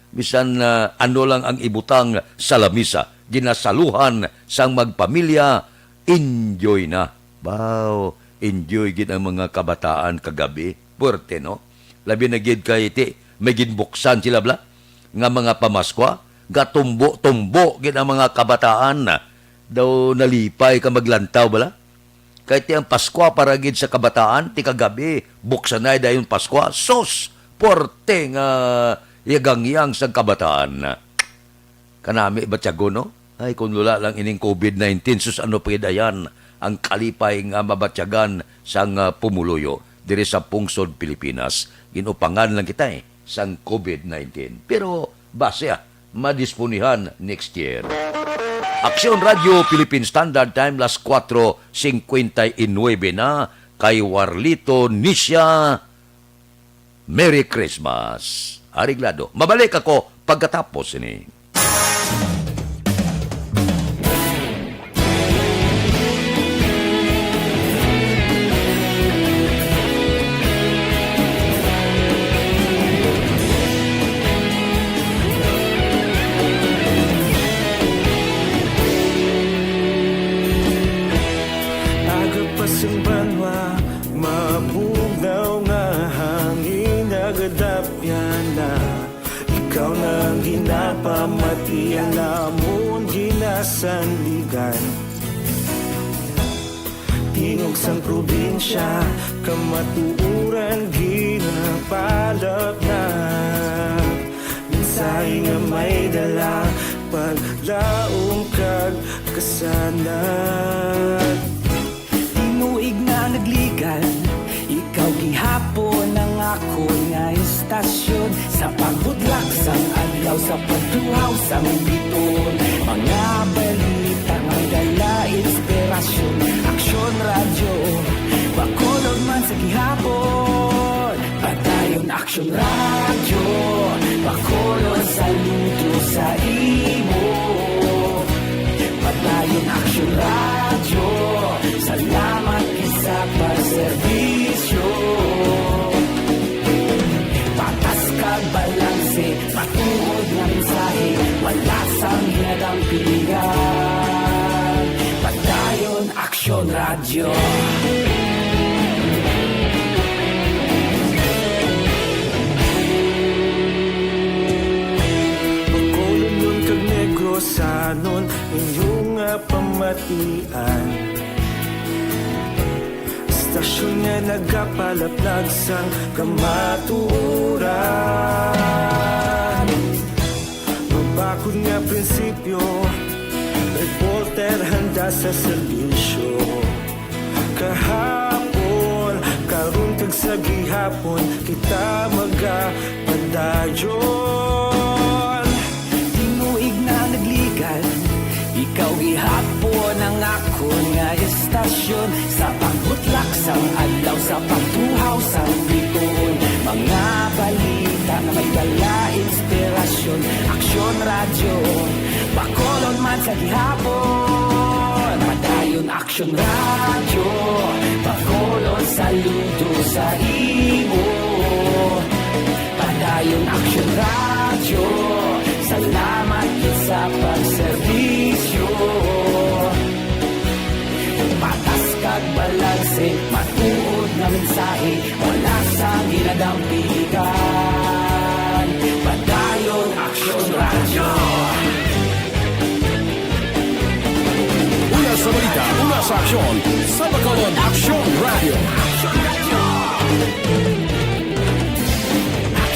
Bisan ano lang ang ibutang sa lamisa. Ginasaluhan sang magpamilya, enjoy na. Wow. Enjoy gid ang mga kabataan kagabi. Puerte, no? Labi na gid kay may ginbuksan sila bla nga mga pamaskwa. Gatumbo-tumbo gid ang mga kabataan na daw nalipay ka maglantaw bala. Kahit ang Paskwa para gid sa kabataan, ti kagabi buksan na dayon Paskwa. Sos! Puerte nga yagangyang sa kabataan. Kanami ba tiyago, no? Ay, kung lula lang ining COVID-19, sus ano pa yan. ang kalipay nga mabatyagan sang pumuluyo diri sa pungsod Pilipinas. Ginupangan lang kita sang COVID-19. Pero base madisponihan next year. Aksyon Radio Philippine Standard Time las 4:59 na kay Warlito Nisha. Merry Christmas. Ariglado. Mabalik ako pagkatapos ini. Agapasang banwa, mabugaw nga hangin nagadapyan na. Ikaw na ang ginapamatian namon ginasanligan. Tingog sang probinsya, kamatuuran ginapalap na. Minsay nga may dala, paglaong kag kasanat. Tinuig na nagligan, ikaw gihapon ang ako nga istasyon. Sa pagbudlak sang adlaw, sa pagduhaw sang biton. Mga balita nga dala inspirasyon. Aksyon radyo, bakolog man sa gihapon. Padayon aksyon radyo, bakolog saludo sa imo. Padayon aksyon radyo, salamat isa pagserbisyo. Patas kag balanse, matuod nga mensahe, wala sang ginadampingan. Padayon aksyon radyo. Pagkolon nun kag negrosanon, inyong pamatian. Stasyon nga nagapalaplag sang kamatuuran. Magbakod nga prinsipyo, reporter handa sa serbisyo. Kahapon, karun kag sa gihapon, kita magapadayon. Tinuig na nagligan, ikaw gihapon ang ako nga istasyon. Sa pagbutlak sang adlaw, sa pagtuhaw sang biton. Mga balita na may dala inspirasyon. Aksyon radyo, bakolon man sa gihapon. Padayon aksyon radyo, bakolon saludo sa imo. Padayon aksyon radyo, salamat sa pagserbisyo. Patas kag balanse, matuod na mensahe, wala sang ginadampigan. Padayon aksyon radyo. Una sa balita, una sa aksyon, sa Bacolod Aksyon Radio.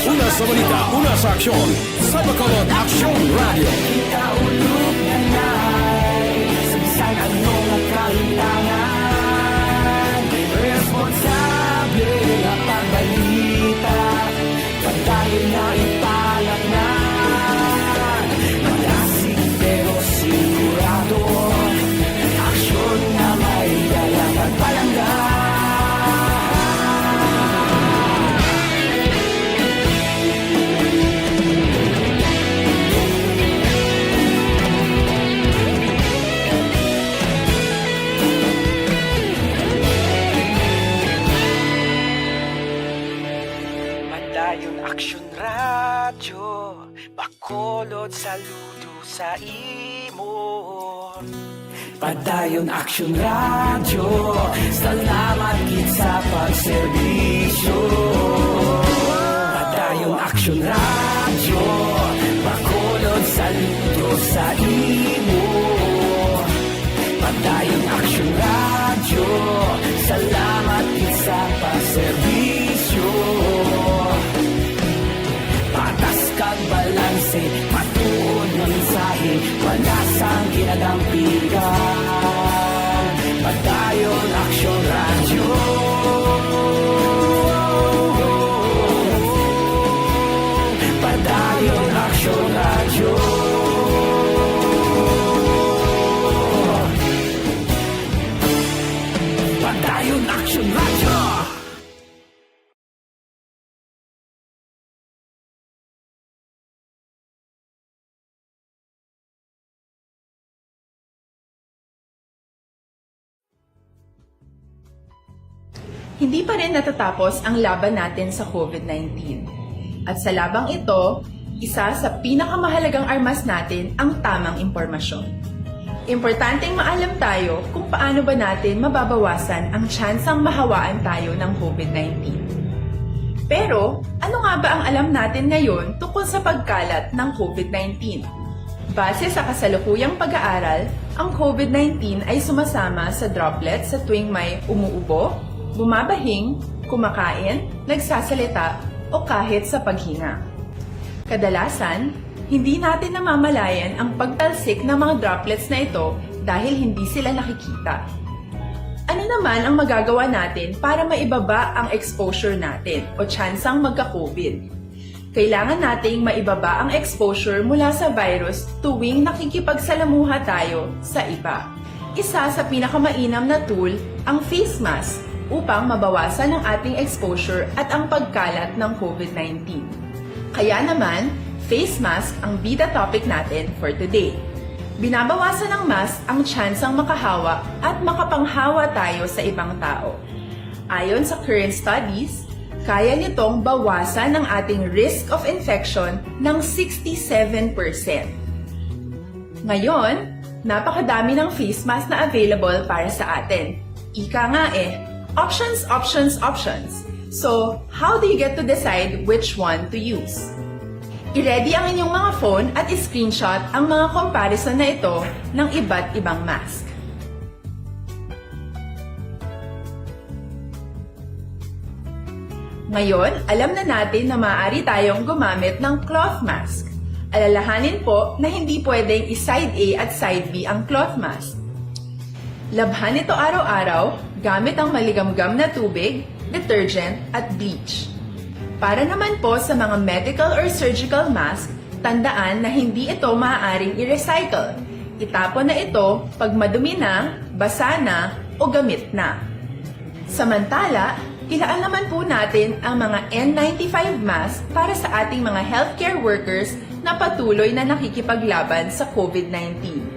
Una sa balita, una sa aksyon, sa Bacolod Aksyon Radio. Ikaulog na na'y sa bisan anong nakahintangan. Responsable na pagbalita, pagdayon na ipalat na. Malasig pero sigurado, aksyon na may dalang pagpalangga. Aksyon radyo, bakolod saludo sa imo. Padayon aksyon radyo, salamat gid sa pagserbisyo. Padayon aksyon radyo, bakolod saludo sa imo. Padayon aksyon radyo, salamat gid sa pagserbisyo. Patas kag balanse, matuod nga mensahe, wala sang ginadampigan. Hindi pa rin natatapos ang laban natin sa COVID-19. At sa labang ito, isa sa pinakamahalagang armas natin ang tamang impormasyon. Importanteng maalam tayo kung paano ba natin mababawasan ang tsansang mahawaan tayo ng COVID-19. Pero, ano nga ba ang alam natin ngayon tungkol sa pagkalat ng COVID-19? Base sa kasalukuyang pag-aaral, ang COVID-19 ay sumasama sa droplets sa tuwing may umuubo, bumabahing, kumakain, nagsasalita, o kahit sa paghinga. Kadalasan, hindi natin namamalayan ang pagtalsik ng mga droplets na ito dahil hindi sila nakikita. Ano naman ang magagawa natin para maibaba ang exposure natin o tsansang magka-COVID? Kailangan nating maibaba ang exposure mula sa virus tuwing nakikipagsalamuha tayo sa iba. Isa sa pinakamainam na tool ang face mask upang mabawasan ang ating exposure at ang pagkalat ng COVID-19. Kaya naman, face mask ang bida topic natin for today. Binabawasan ng mask ang tsansang makahawa at makapanghawa tayo sa ibang tao. Ayon sa current studies, kaya nitong bawasan ang ating risk of infection ng 67%. Ngayon, napakadami ng face mask na available para sa atin. Ika nga options, options, options. So, how do you get to decide which one to use? I-ready ang inyong mga phone at i-screenshot ang mga comparison na ito ng iba't ibang mask. Ngayon, alam na natin na maaari tayong gumamit ng cloth mask. Alalahanin po na hindi pwedeng i-side A at side B ang cloth mask. Labhan ito araw-araw gamit ang maligamgam na tubig, detergent at bleach. Para naman po sa mga medical or surgical mask, tandaan na hindi ito maaaring i-recycle. Itapon na ito pag madumi na, basa na, o gamit na. Samantala, ilaan naman po natin ang mga N95 mask para sa ating mga healthcare workers na patuloy na nakikipaglaban sa COVID-19.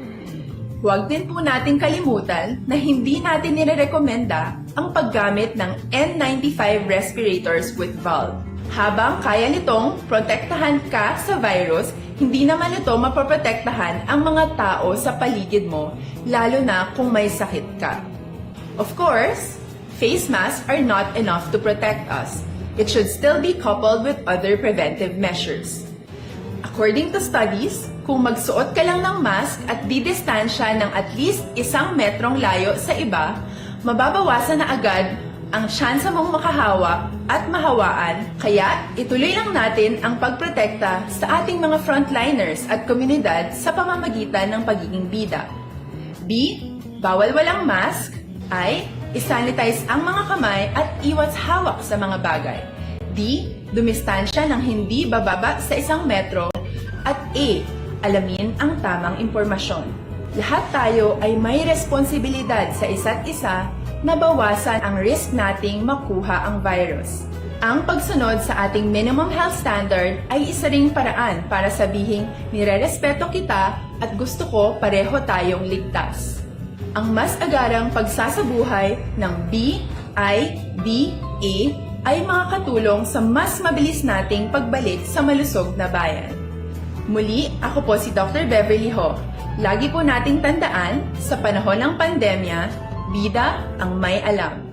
Huwag din po natin kalimutan na hindi natin nirerekomenda ang paggamit ng N95 respirators with valve. Habang kaya nitong protektahan ka sa virus, hindi naman ito mapoprotektahan ang mga tao sa paligid mo, lalo na kung may sakit ka. Of course, face masks are not enough to protect us. It should still be coupled with other preventive measures. According to studies, kung magsuot ka lang ng mask at didistansya ng at least 1 metrong layo sa iba, mababawasan na agad ang tsansa mong makahawa at mahawaan, kaya ituloy lang natin ang pagprotekta sa ating mga frontliners at komunidad sa pamamagitan ng pagiging bida. B. Bawal walang mask. I. Isanitize ang mga kamay at iwas hawak sa mga bagay. D. Dumistansya ng hindi bababa sa 1 metro. At A. Alamin ang tamang impormasyon. Lahat tayo ay may responsibilidad sa isa't isa na bawasan ang risk nating makuha ang virus. Ang pagsunod sa ating minimum health standard ay isa ring paraan para sabihing nirerespeto kita at gusto ko pareho tayong ligtas. Ang mas agarang pagsasabuhay ng B, I, D, A ay makakatulong sa mas mabilis nating pagbalik sa malusog na bayan. Muli, ako po si Dr. Beverly Ho. Lagi po nating tandaan, sa panahon ng pandemya, bida ang may alam.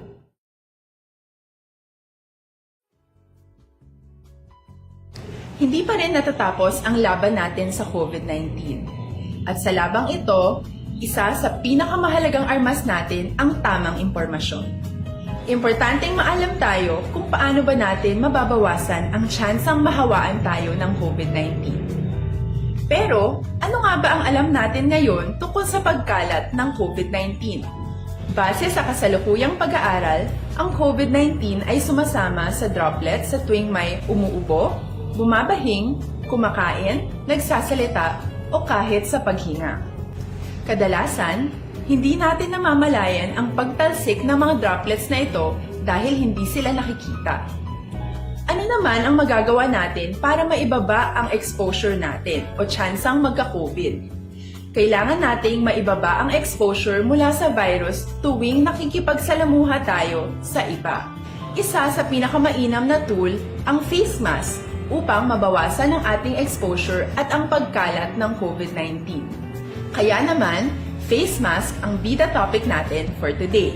Hindi pa rin natatapos ang laban natin sa COVID-19. At sa labang ito, isa sa pinakamahalagang armas natin ang tamang impormasyon. Importanteng maalam tayo kung paano ba natin mababawasan ang tsansang mahawaan tayo ng COVID-19. Pero, ano nga ba ang alam natin ngayon tungkol sa pagkalat ng COVID-19? Base sa kasalukuyang pag-aaral, ang COVID-19 ay sumasama sa droplets sa tuwing may umuubo, bumabahing, kumakain, nagsasalita, o kahit sa paghinga. Kadalasan, hindi natin namamalayan ang pagtalsik ng mga droplets na ito dahil hindi sila nakikita. Ano naman ang magagawa natin para maibaba ang exposure natin o tsansang magka-COVID? Kailangan nating maibaba ang exposure mula sa virus tuwing nakikipagsalamuha tayo sa iba. isa sa pinakamainam na tool ang face mask upang mabawasan ang ating exposure at ang pagkalat ng COVID-19. Kaya naman, face mask ang bida topic natin for today.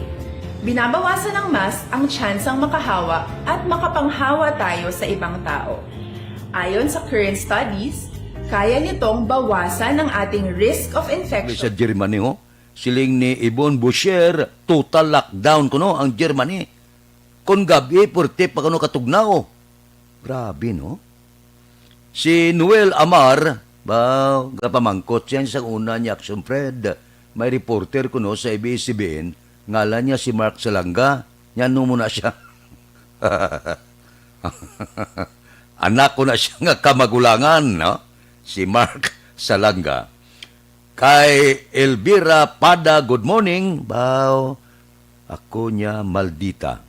Binabawasan ng mask ang tsansang makahawa at makapanghawa tayo sa ibang tao. Ayon sa current studies, kaya nitong bawasan ang ating risk of infection. Sa Germany, siling ni Ibon Boucher, total lockdown kuno ang Germany. Kung gabi, purti pa kuno katugnaw. Grabe, no? Si Noel Amar, kapamangkot yan sa una niya, Action Fred, may reporter kuno sa ABS-CBN, ngalan niya si Mark Salanga, yan muna siya. Anak ko na siya nga kamagulangan, no? Si Mark Salanga. Kay Elvira Pada, good morning. Ako niya Maldita.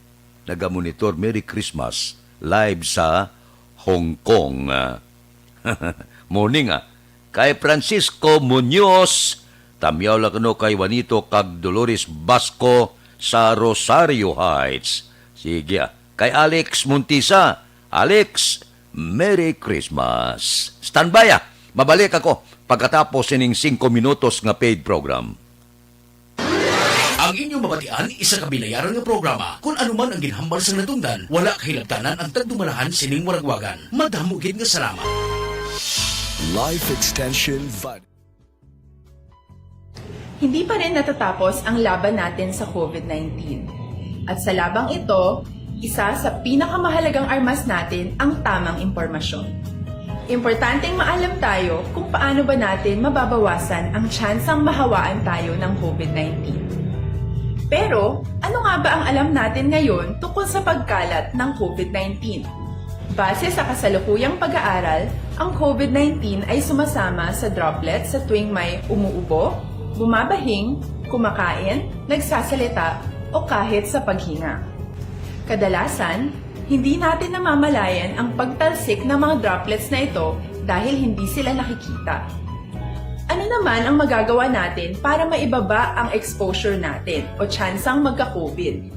Nagamonitor Merry Christmas live sa Hong Kong. Morning, Kay Francisco Muñoz, tamyaw lang ano kay Juanito kag Dolores Basco sa Rosario Heights. Sige, kay Alex Montisa. Alex, Merry Christmas. Standby, mabalik ako pagkatapos ining 5 minutos nga paid program. Ang inyong mabatian, isa ka binayaran nga programa. Kung anuman ang ginhambal sa natungdan, wala kahilabtanan ang tagdumalahan sining waragwagan. Madamugid nga salamat. Life Extension Vitamin. Hindi pa rin natatapos ang laban natin sa COVID-19. At sa labang ito, isa sa pinakamahalagang armas natin ang tamang impormasyon. Importanteng maalam tayo kung paano ba natin mababawasan ang tsansang mahawaan tayo ng COVID-19. Pero, ano nga ba ang alam natin ngayon tungkol sa pagkalat ng COVID-19? Base sa kasalukuyang pag-aaral, ang COVID-19 ay sumasama sa droplets sa tuwing may umuubo, bumabahing, kumakain, nagsasalita, o kahit sa paghinga. Kadalasan, hindi natin namamalayan ang pagtalsik ng mga droplets na ito dahil hindi sila nakikita. Ano naman ang magagawa natin para maibaba ang exposure natin o tsansang magka-COVID?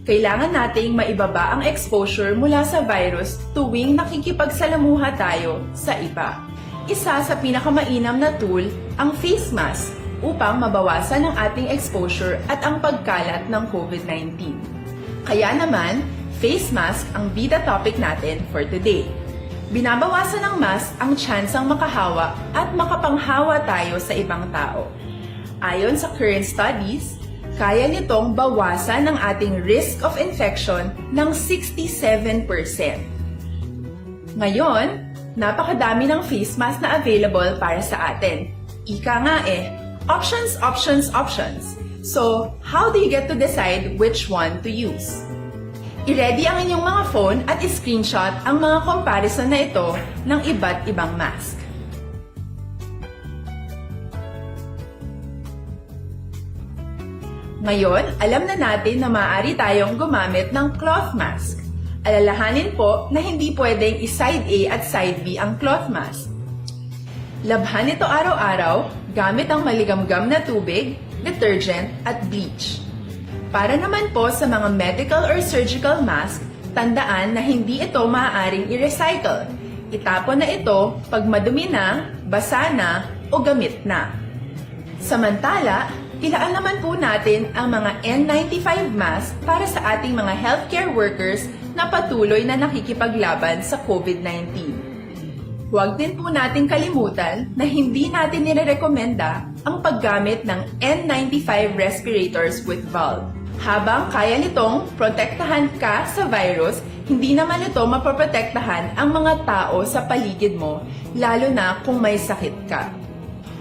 Kailangan nating maibaba ang exposure mula sa virus tuwing nakikipagsalamuha tayo sa iba. Isa sa pinakamainam na tool ang face mask upang mabawasan ang ating exposure at ang pagkalat ng COVID-19. Kaya naman, face mask ang bida topic natin for today. Binabawasan ng mask ang tsansang makahawa at makapanghawa tayo sa ibang tao. Ayon sa current studies, kaya nitong bawasan ang ating risk of infection ng 67%. Ngayon, napakadami ng face mask na available para sa atin. Ika nga options, options, options. So, how do you get to decide which one to use? I-ready ang inyong mga phone at i-screenshot ang mga comparison na ito ng iba't ibang mask. Ngayon, alam na natin na maaari tayong gumamit ng cloth mask. Alalahanin po na hindi pwedeng i-side A at side B ang cloth mask. Labhan ito araw-araw gamit ang maligamgam na tubig, detergent at bleach. Para naman po sa mga medical or surgical mask, tandaan na hindi ito maaaring i-recycle. Itapon na ito pag madumi na, basa na o gamit na. Samantala, ilaan naman po natin ang mga N95 mask para sa ating mga healthcare workers na patuloy na nakikipaglaban sa COVID-19. Huwag din po nating kalimutan na hindi natin nirerekomenda ang paggamit ng N95 respirators with valve. Habang kaya nitong protektahan ka sa virus, hindi naman ito mapoprotektahan ang mga tao sa paligid mo, lalo na kung may sakit ka.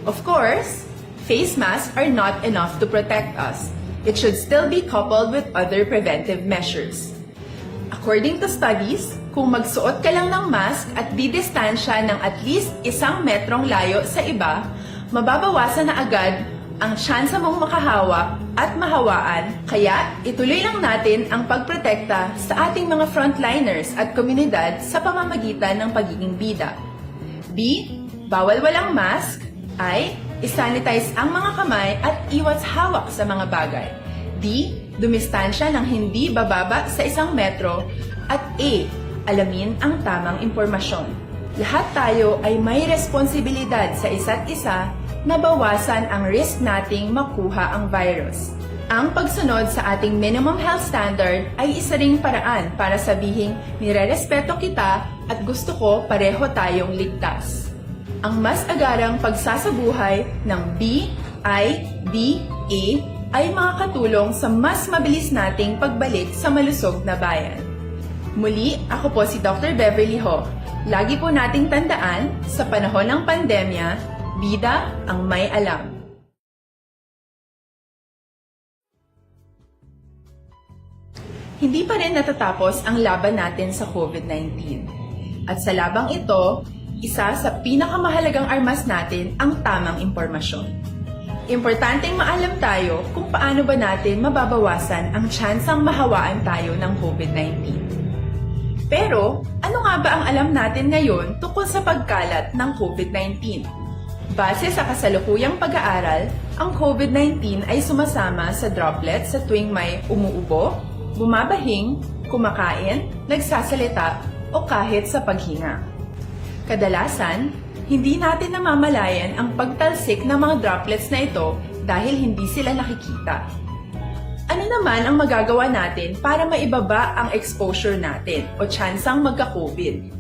Of course, face masks are not enough to protect us. It should still be coupled with other preventive measures. According to studies, kung magsuot ka lang ng mask at didistansya ng at least 1 metrong layo sa iba, mababawasan na agad ang tsansa mong makahawa at mahawaan, kaya ituloy lang natin ang pagprotekta sa ating mga frontliners at komunidad sa pamamagitan ng pagiging bida. B. Bawal walang mask. I. I-sanitize ang mga kamay at iwas hawak sa mga bagay. D. dumistansya ng hindi bababa sa 1 metro, at A. Alamin ang tamang impormasyon. Lahat tayo ay may responsibilidad sa isa't isa na bawasan ang risk nating makuha ang virus. Ang pagsunod sa ating minimum health standard ay isa ring paraan para sabihing nirerespeto kita at gusto ko pareho tayong ligtas. Ang mas agarang pagsasabuhay ng BIDA ay makakatulong sa mas mabilis nating pagbalik sa malusog na bayan. Muli, ako po si Dr. Beverly Ho. Lagi po nating tandaan, sa panahon ng pandemya, bida ang may alam. Hindi pa rin natatapos ang laban natin sa COVID-19. At sa labang ito, isa sa pinakamahalagang armas natin ang tamang impormasyon. Importanteng maalam tayo kung paano ba natin mababawasan ang tsansang mahawaan tayo ng COVID-19. Pero, ano nga ba ang alam natin ngayon tungkol sa pagkalat ng COVID-19? Base sa kasalukuyang pag-aaral, ang COVID-19 ay sumasama sa droplets sa tuwing may umuubo, bumabahing, kumakain, nagsasalita, o kahit sa paghinga. Kadalasan, hindi natin namamalayan ang pagtalsik ng mga droplets na ito dahil hindi sila nakikita. Ano naman ang magagawa natin para maibaba ang exposure natin o tsansang magka-COVID?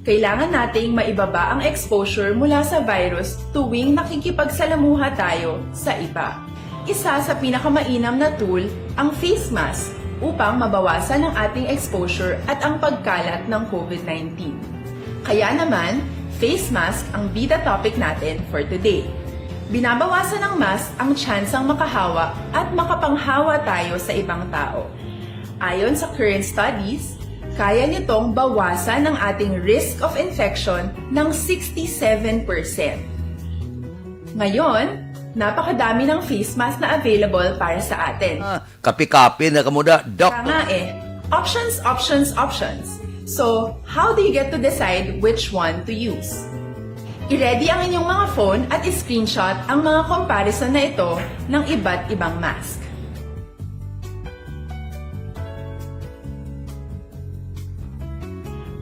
Kailangan nating maibaba ang exposure mula sa virus tuwing nakikipagsalamuha tayo sa iba. Isa sa pinakamainam na tool ang face mask upang mabawasan ang ating exposure at ang pagkalat ng COVID-19. Kaya naman, face mask ang bida topic natin for today. Binabawasan ng mask ang tsansang makahawa at makapanghawa tayo sa ibang tao. Ayon sa current studies, kaya nitong bawasan ang ating risk of infection ng 67%. Ngayon, napakadami ng face mask na available para sa atin. Kapi-kapi na kamuda, Doc. Tama eh. Options, options, options. So, how do you get to decide which one to use? I-ready ang inyong mga phone at i-screenshot ang mga comparison na ito ng iba't ibang mask.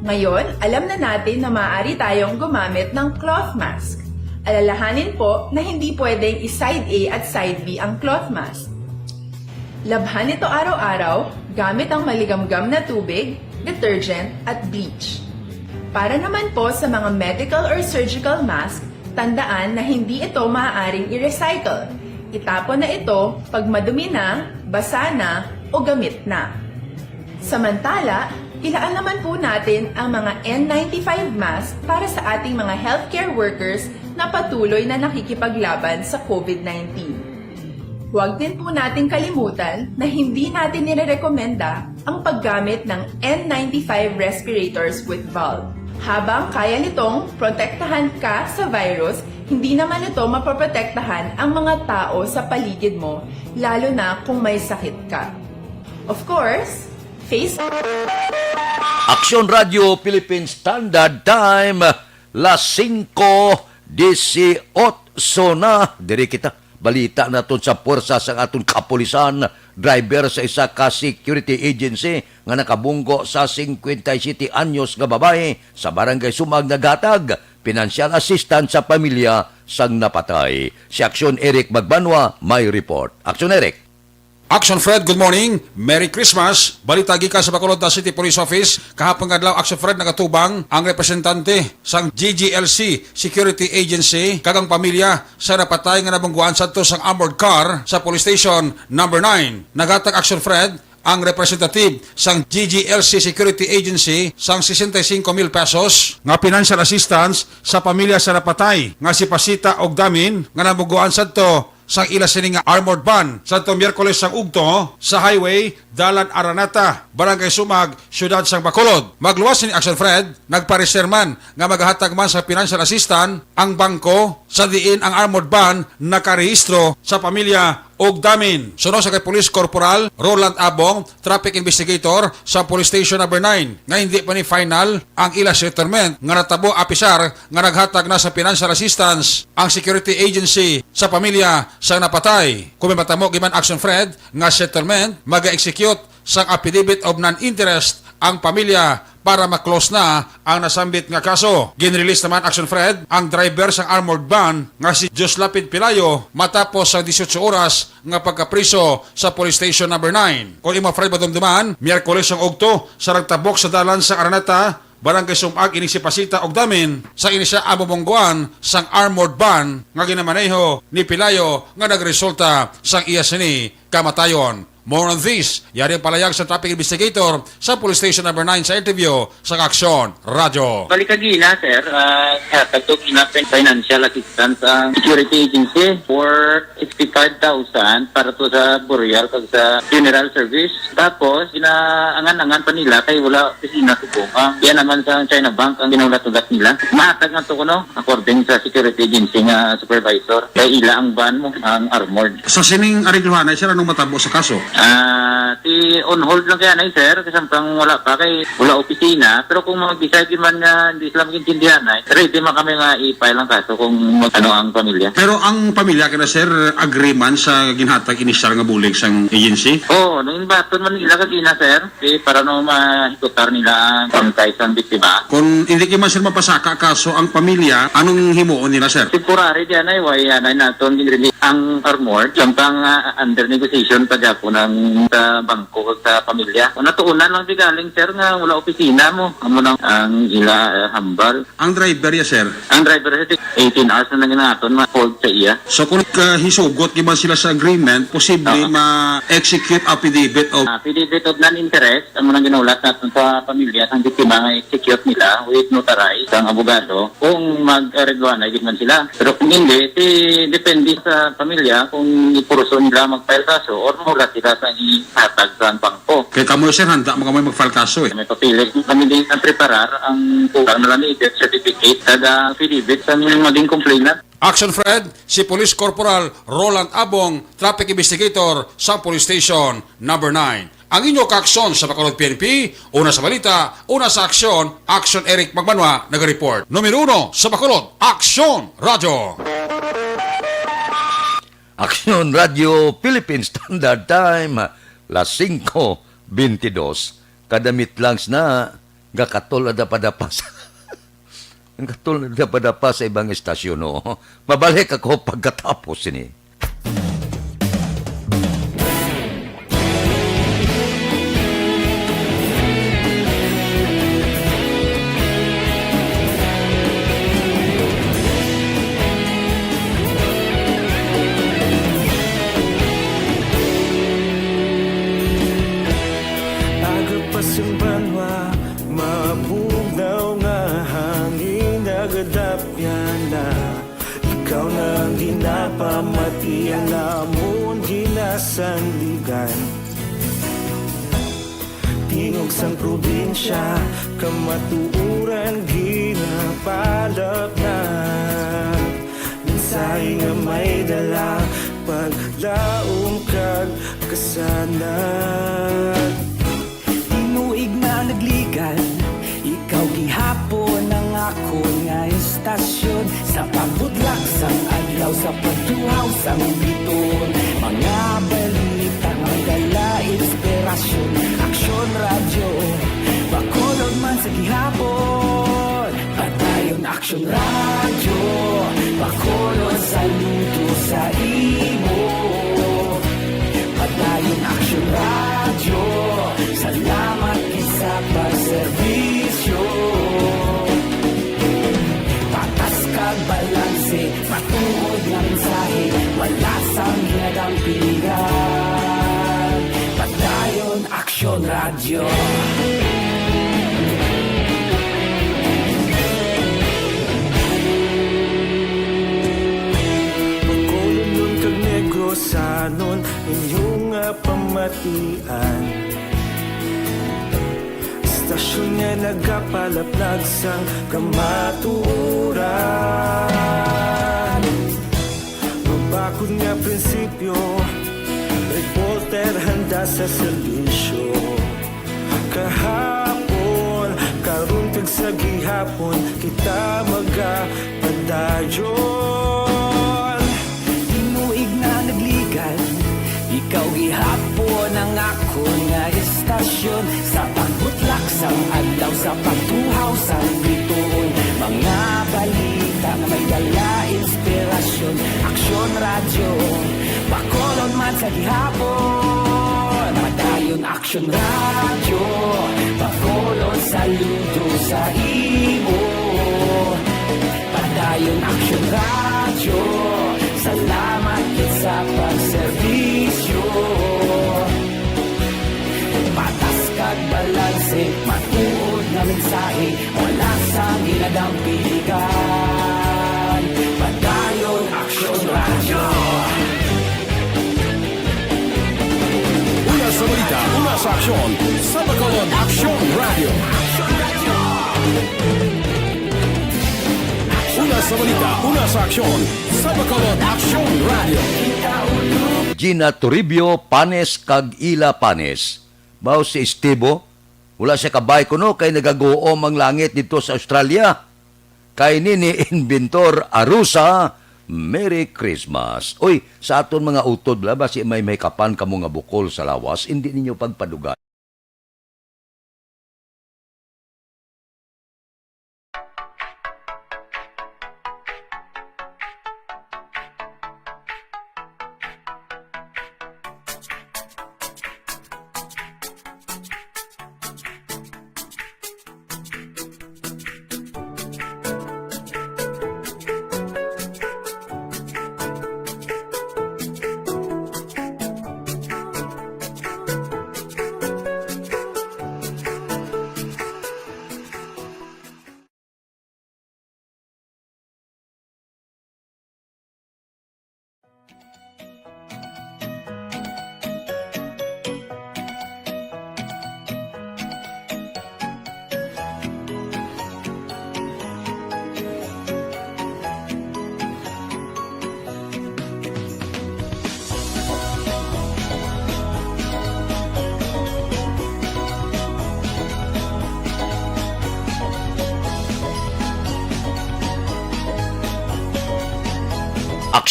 Ngayon, alam na natin na maaari tayong gumamit ng cloth mask. Alalahanin po na hindi pwedeng i-side A at side B ang cloth mask. Labhan ito araw-araw gamit ang maligamgam na tubig, detergent at bleach. Para naman po sa mga medical or surgical mask, tandaan na hindi ito maaaring i-recycle. Itapon na ito pag madumi na, basa na, o gamit na. Samantala, ilaan naman po natin ang mga N95 mask para sa ating mga healthcare workers na patuloy na nakikipaglaban sa COVID-19. Huwag din po nating kalimutan na hindi natin nirerekomenda ang paggamit ng N95 respirators with valve. Habang kaya nitong protektahan ka sa virus, hindi naman ito mapoprotektahan ang mga tao sa paligid mo, lalo na kung may sakit ka. Of course, face... Aksyon Radio Philippine Standard Time, las 5:18 na. Diri kita, balita na to sa puwersa sa aton kapulisan, driver sa isa ka security agency nga nakabunggo sa 57 anyos nga babae sa barangay Sumag Nagatag, financial assistance sa pamilya sang napatay. Si Aksyon Eric Magbanwa may report. Aksyon Eric. Action Fred, good morning. Merry Christmas. Balita gikan sa Bacolod City Police Office. Kahapon adlaw Action Fred nagatubang ang representante sang GGLC Security Agency kagang pamilya sa napatay nga nabungguan sadto sang armored car sa Police Station number 9. Nagatag Action Fred ang representative sang GGLC Security Agency sang 65,000 pesos nga financial assistance sa pamilya sa napatay nga si Pasita Ogdamin nga nabungguan sadto sang ila sini nga armored van sadto Miyerkules sang ugto sa highway Dalan Aranata, Barangay Sumag, Siyudad sang Bacolod. Magluwas ni Action Fred, nagpareserman nga maghahatag man sa financial assistance ang bangko sa diin ang armored van nakarehistro sa pamilya Ogdamin. Suno sa kay Police Corporal Roland Abong, Traffic Investigator sa Police Station number 9, nga hindi pa ni final ang ila settlement nga natabo apisar nga naghatag na sa financial assistance ang security agency sa pamilya sa napatay. Kung may matamo giman Action Fred nga settlement, maga-execute sa affidavit of non-interest ang pamilya para ma-close na ang nasambit nga kaso. Ginrelease naman Action Fred ang driver sang armored van nga si Joslapid Pilayo matapos ang 18 oras nga pagkapriso sa Police Station number 9. Kung ima Fred madumduman, Miyerkules ang ugto sa ragtabok sa dalan sa Araneta, Barangay Sumag, Inisipasita, Ogdamin, sa inisya amamongguan sang armored van nga ginamaneho ni Pilayo nga nagresulta sang iyasini kamatayon. More on this, yari ang palayag sa traffic investigator sa Police Station number 9 sa interview sa Aksyon Radio. Balikagina, sir, hatag na financial assistance ang security agency for 65,000 para to sa burial kag sa funeral service. Tapos, ginaangan-angan pa nila kay wala opisina subong. Yan naman sa China Bank ang ginulat-ulat nila. Mahatag nga to kuno, according sa security agency nga supervisor. Kay ila ang van mo, ang armored. Sa sining arigluhan ay sila nung matabo sa kaso? On hold lang kaya na sir, kasi sampang wala pa kay wala opisina. Pero kung mag-decide man nga hindi sila magintindihan ay ready man kami nga i-file ang kaso kung ano ang pamilya. Pero ang pamilya kaya sir, agreement sa ginhatag initial nga bulig sang agency? Oo, nung baton man nila kagina sir, para no mahikutar nila ang pangkay sa biktima. Kung hindi man sir mapasaka kaso ang pamilya, anong himuon nila sir? Temporary diyan ay way naton ginrelease ang armored sampang under negotiation pa dyan po ng bangko sa pamilya. Natuunan lang di galing sir nga wala opisina mo. Amo lang ang ila hambal. Ang driver ya sir? Ang driver sa 18 hours na ginaton ma-hold sa iya. So kung hisugot giman sila sa agreement, posible ma-execute affidavit of non-interest ang mga ginulat natin sa pamilya ang biktima nga execute nila with notarize ang abogado kung mag-regluan ay man sila. Pero kung hindi, depende sa pamilya kung ipuruso nila mag-file kaso or mahulat sila sa ihatag sa bangko. Kaya kamo sir, handa mo kamo mag-file kaso eh. May papilit kami din ang preparar ang kulang na lang ni death certificate kada affidavit sa maging complainant. Action Fred, si Police Corporal Roland Abong, Traffic Investigator sa Police Station number 9. Ang inyo kaaksyon sa Bacolod PNP, una sa balita, una sa aksyon, Action Eric Magbanwa, nag-report. Numero 1 sa Bacolod, Aksyon Radio. Aksyon Radio Philippine Standard Time, las 5:22. Kadamit langs na gakatol na padapas. Ang katol na padapas sa ibang estasyon. No? Mabalik ako pagkatapos ini. Ikaw nang ginapamati ang lamon ginasandigan. Tingog sang probinsya kamatuuran ginapalap na. Minsay nga may dala paglaom kag kasanat. Tinuig na nagligan, ikaw gihapon ang ako nga istasyon. Sa pagbutlak sang adlaw, sa pagtuhaw sang biton. Mga balita nga dala inspirasyon. Aksyon Radio, Bacolod man sa gihapon. Patayon Aksyon Radio, Bacolod saludo sa imo. Patayon Aksyon Radio, salamat isa pagserbisyo. Patas kag balanse, matuod nga mensahe, wala sang hinadang pilihan. Patayon Aksyon Radio. Pagkulong kag negrosanon, inyong pamatian. Istasyon nga nagapalaplag sang kamaturan. Pangako nga prinsipyo, reporter handa sa serbisyo. Kahapon, karong kag sa gihapon, kita magapadayon. Tinuig na nagligad, ikaw gihapon ang ako nga estasyon. Sa pagbutlak sang adlaw, sa pagtuhaw sang bituon, mga balita na may dala inspirasyon. Aksyon radyo, Bacolod man sa gihapon. Padayon Aksyon radyo, Bacolod saludo sa imo. Padayon Aksyon radyo, salamat kit sa pagserbisyo. Patas kag balanse, matuod na mensahe, wala sa ginadang piligan. Padayon Aksyon radyo. Una sa balita, una sa aksyon, sa Bacolod Aksyon Radio. Una sa balita, una sa aksyon, sa Bacolod Aksyon Radio. Gina Toribio Panes kag Ila Panes. Bao si Estibo, wala siya kabay kuno kay nagaguom ang langit dito sa Australia. Kay nini Inventor Arusa, Merry Christmas. Oy, sa aton mga utod laba si may kapan kamo nga bukol sa lawas, hindi ninyo pagpadugan.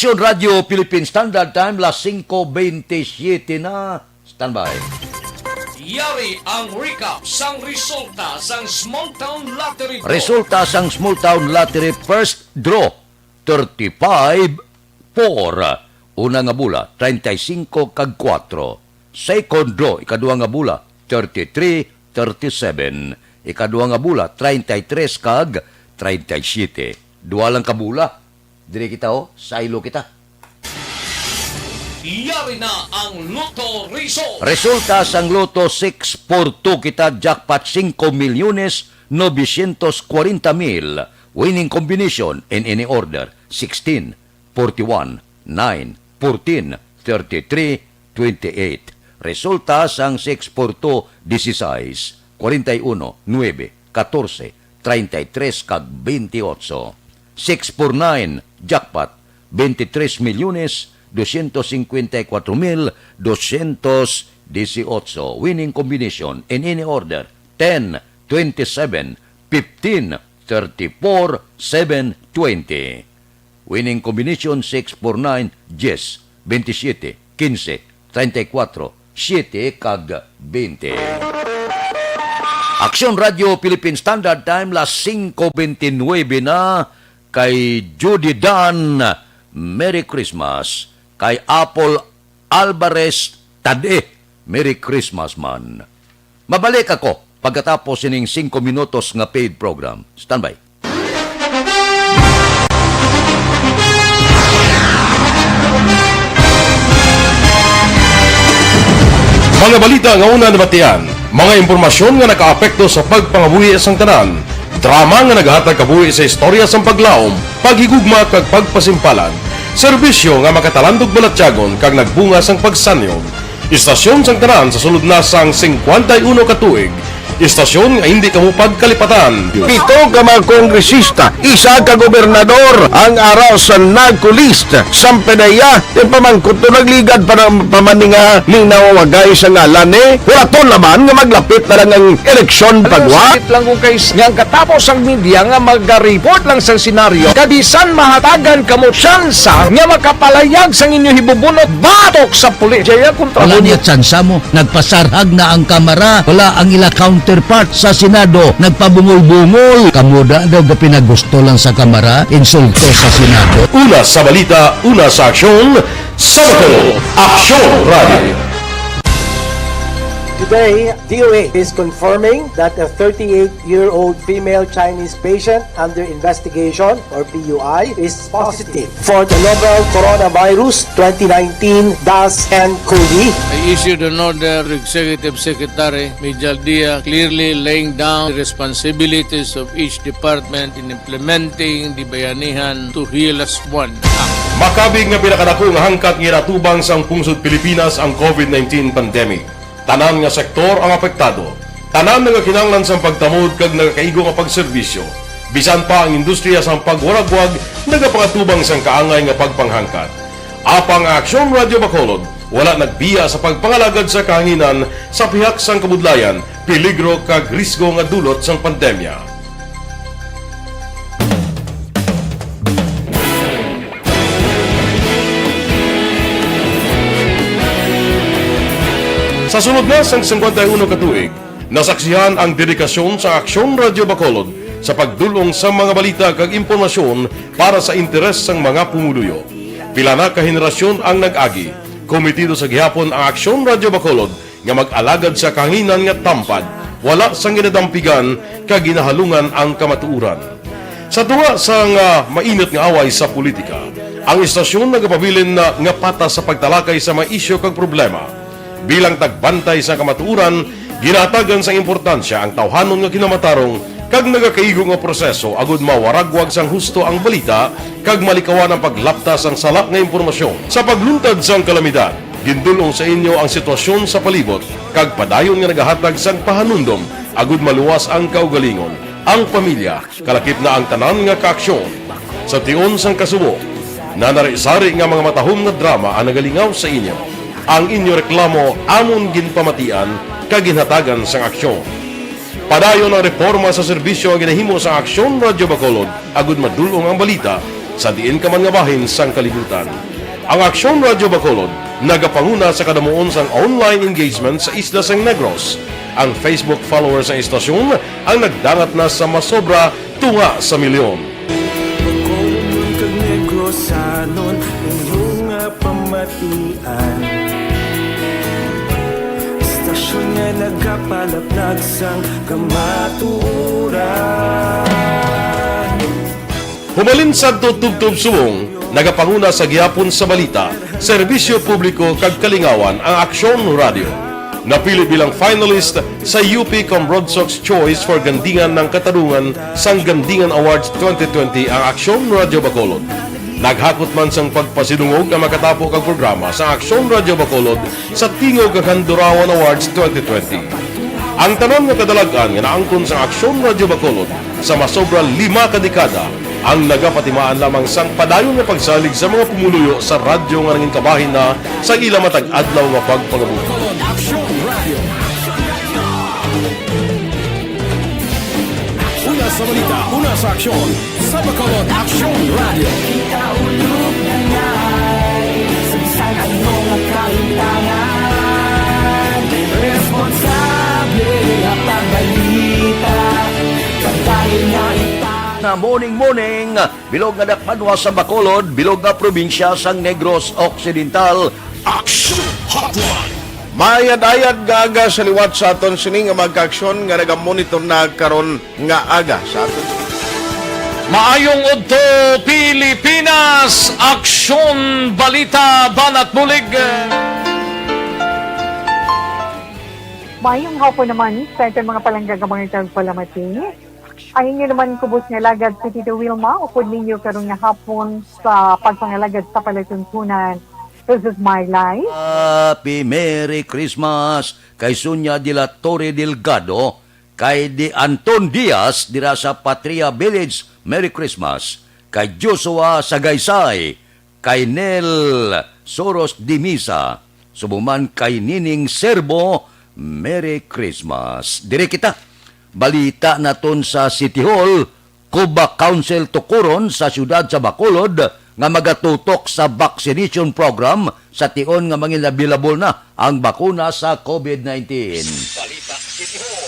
Aksyon Radio Philippine Standard Time, las 5:27 na. Standby. Yari ang recap sang resulta sang Small Town Lottery. Resulta sang Small Town Lottery first draw 35-4. Una nga bula 35 kag 4. Second draw ikaduha nga bula 33-37. Ikaduha nga bula 33 kag 37. Dua lang ka bula. Dire kita silo kita. Yari na ang Lotto Result. Resulta sang Lotto 642 kita jackpot 5,940,000. Winning combination in any order 16, 41, 9, 14, 33, 28. Resulta sang 642 16, 41, 9, 14, 33 kag 28. 649 jackpot 23,254,218. Winning combination in any order 10, 27, 15, 34, 7, 20. Winning combination 649 10, 27, 15, 34, 7 kag 20. Aksyon Radio Philippine Standard Time, las 5:29 na. Kay Judy Dan, Merry Christmas. Kay Apple Alvarez Tade, Merry Christmas man. Mabalik ako pagkatapos ining 5 minutos nga paid program. Standby. Mga balita nga una nabatian, mga impormasyon nga nakaapekto sa pagpangabuhi sang tanan, drama nga naghatag kabuhi sa istorya sang paglaom, paghigugma kag pagpasimpalan, serbisyo nga makatalandog balatyagon kag nagbunga sang pagsanyog, istasyon sang tanan sa sulod na sang 51 ka tuig, Istasyon nga hindi kamo pagkalipatan. Pito ka mga kongresista, isa ka gobernador ang araw sa nagkulist sa PDEA yung pamangkot to nagligad para pamaninga ning nawawagay sa ngalan wala to naman nga maglapit na lang ang eleksyon pagwa. Sakit lang kung kays nga katapos ang media nga mag-report lang sa senaryo kadisan mahatagan kamo tsansa nga makapalayag sa inyo hibubunot batok sa pulis. Jaya kontra Wala niya tsansa mo, nagpasarhag na ang kamara, wala ang ila counterpart sa Senado, nagpabungol-bungol. Kamuda daw ga pinagusto lang sa kamara, insulto sa Senado. Una sa balita, una sa aksyon, sa Bacolod Aksyon Radio. Today, DOA is confirming that a 38-year-old female Chinese patient under investigation, or PUI, is positive for the novel coronavirus 2019 DAS-CoV. I issued an order to Executive Secretary Major Dia clearly laying down the responsibilities of each department in implementing the Bayanihan to Heal as One Act. Makabig nga pinakadako nga hangkat nga natubang sa pungsod Pilipinas ang COVID-19 pandemic. Tanan nga sektor ang apektado. Tanan nga kinahanglan sa pagtamod kag nagakaigo nga pagserbisyo. Bisan pa ang industriya sa pagwaragwag nagapangatubang sang kaangay nga pagpanghangkat. Apang Aksyon Radio Bacolod wala nagbiya sa pagpangalagad sa kahanginan sa pihak sang kabudlayan, peligro kag risgo nga dulot sang pandemya. Sa sunod na sang 51 katuig, nasaksihan ang dedikasyon sa Aksyon Radio Bacolod sa pagdulong sa mga balita kag impormasyon para sa interes sang mga pumuluyo. Pila na ka henerasyon ang nag-agi, komitido sa gihapon ang Aksyon Radio Bacolod nga mag-alagad sa kahanginan nga tampad, wala sang ginadampigan kag ginahalungan ang kamatuuran. Sa tuwa sang mainit nga away sa politika, ang istasyon nagapabilin na nga patas sa pagtalakay sa mga isyu kag problema. Bilang tagbantay sa kamatuuran, ginatagan sa importansya ang tawhanon nga kinamatarong kag nagakaigo nga proseso agud mawaragwag sang husto ang balita kag malikawan ang paglaptas ang salak nga impormasyon. Sa pagluntad sang kalamidad, gindulong sa inyo ang sitwasyon sa palibot kag padayon nga nagahatag sang pahanundom agud maluwas ang kaugalingon, ang pamilya, kalakip na ang tanan nga kaaksyon. Sa tion sang kasubo, nanari-sari nga mga matahom nga drama ang nagalingaw sa inyo. Ang inyo reklamo amon ginpamatian kag ginhatagan sang aksyon. Padayon ang reforma sa serbisyo ang ginahimo sa Aksyon Radio Bacolod agud madulong ang balita sa diin ka man nga bahin sang kalibutan. Ang Aksyon Radio Bacolod nagapanguna sa kadamuon sang online engagement sa isla sang Negros. Ang Facebook followers sa istasyon ang nagdangat na sa masobra tunga sa milyon. Bacolod kag Negros sanon inyong pamatian. Istasyon nga nagapalaplag sang kamaturan. Humalin sa tutubtub suwong, nagapanguna sa gihapon sa balita, serbisyo publiko kag kalingawan ang Aksyon Radio. Napili bilang finalist sa UP Broadsox Choice for Gandingan ng Katarungan sang Gandingan Awards 2020 ang Aksyon Radio Bacolod. Naghakot man sang pagpasidungog ang makatapo kag programa sa Aksyon Radio Bacolod sa Tingog kag Handurawan Awards 2020. Ang tanan nga kadalagan nga naangkon sa Aksyon Radio Bacolod sa masobra 5 ka dekada ang nagapatimaan lamang sang padayon nga pagsalig sa mga pumuluyo sa radyo nga nangin kabahin na sa ila matag adlaw nga pagpangabuhi. Una sa balita, una sa aksyon, sa Bacolod Aksyon Radio. Ikaulog na ngay, samsang anong kahintangan. Responsable at pagbalita, pagdahil nga Na morning, bilog nga dakpanwa sa Bacolod, bilog nga probinsya sang Negros Occidental. Action Hotline! Mayad-ayad nga aga sa liwat sa aton sining nga magkaaksyon nga nagamonitor na karon nga aga sa aton. Maayong udto Pilipinas, Aksyon Balita Banat Bulig. Mayong hapon naman sa ating mga palanggagamangan ng palamati. Ay inyo naman kubos nga lagad si Tito Wilma, upod ninyo karong nga hapon sa pagpangalagad sa palatuntunan. This is my life. Happy Merry Christmas kay Sonia de la Torre Delgado, kay Di Anton Diaz dira sa Patria Village, Merry Christmas. Kay Joshua Sagaysay, kay Nel Soros Dimisa, subuman kay Nining Serbo, Merry Christmas. Dire kita, balita naton sa City Hall, Cuba Council Tukuron sa siyudad sa Bacolod, nga magatutok sa vaccination program sa tion nga mangilabilabol na ang bakuna sa COVID-19.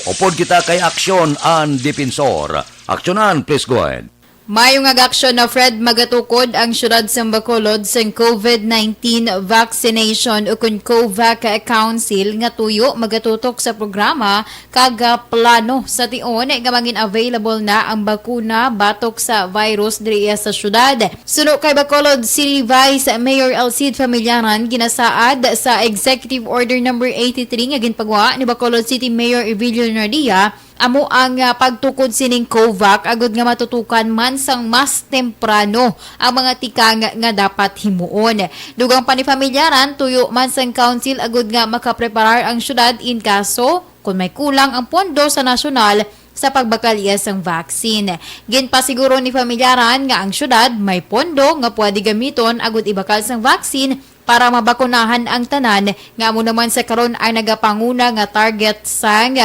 Upod kita kay Aksyon an Defensor. Aksyonan, please go ahead. Mayong ag-aksyon na Fred magatukod ang syudad sa Bacolod sa COVID-19 vaccination o kung COVAC Council nga tuyo magatutok sa programa kaga plano sa tion nga mangin available na ang bakuna batok sa virus diri sa syudad. Suno kay Bacolod City Vice Mayor Alcide Familiaran ginasaad sa Executive Order number 83 nga ginpagawa ni Bacolod City Mayor Evilio Nardia amo ang pagtukod sining COVAC agud nga matutukan man sang mas temprano ang mga tikang nga dapat himuon. Dugang pa ni Familiaran, tuyo man sang council agud nga makapreparar ang syudad in kaso kung may kulang ang pondo sa nasyonal sa pagbakalya sang vaccine. Ginpasiguro ni Familiaran nga ang syudad may pondo nga pwede gamiton agud ibakal sang vaccine para mabakunahan ang tanan nga amo naman sa karon ay nagapanguna nga target sang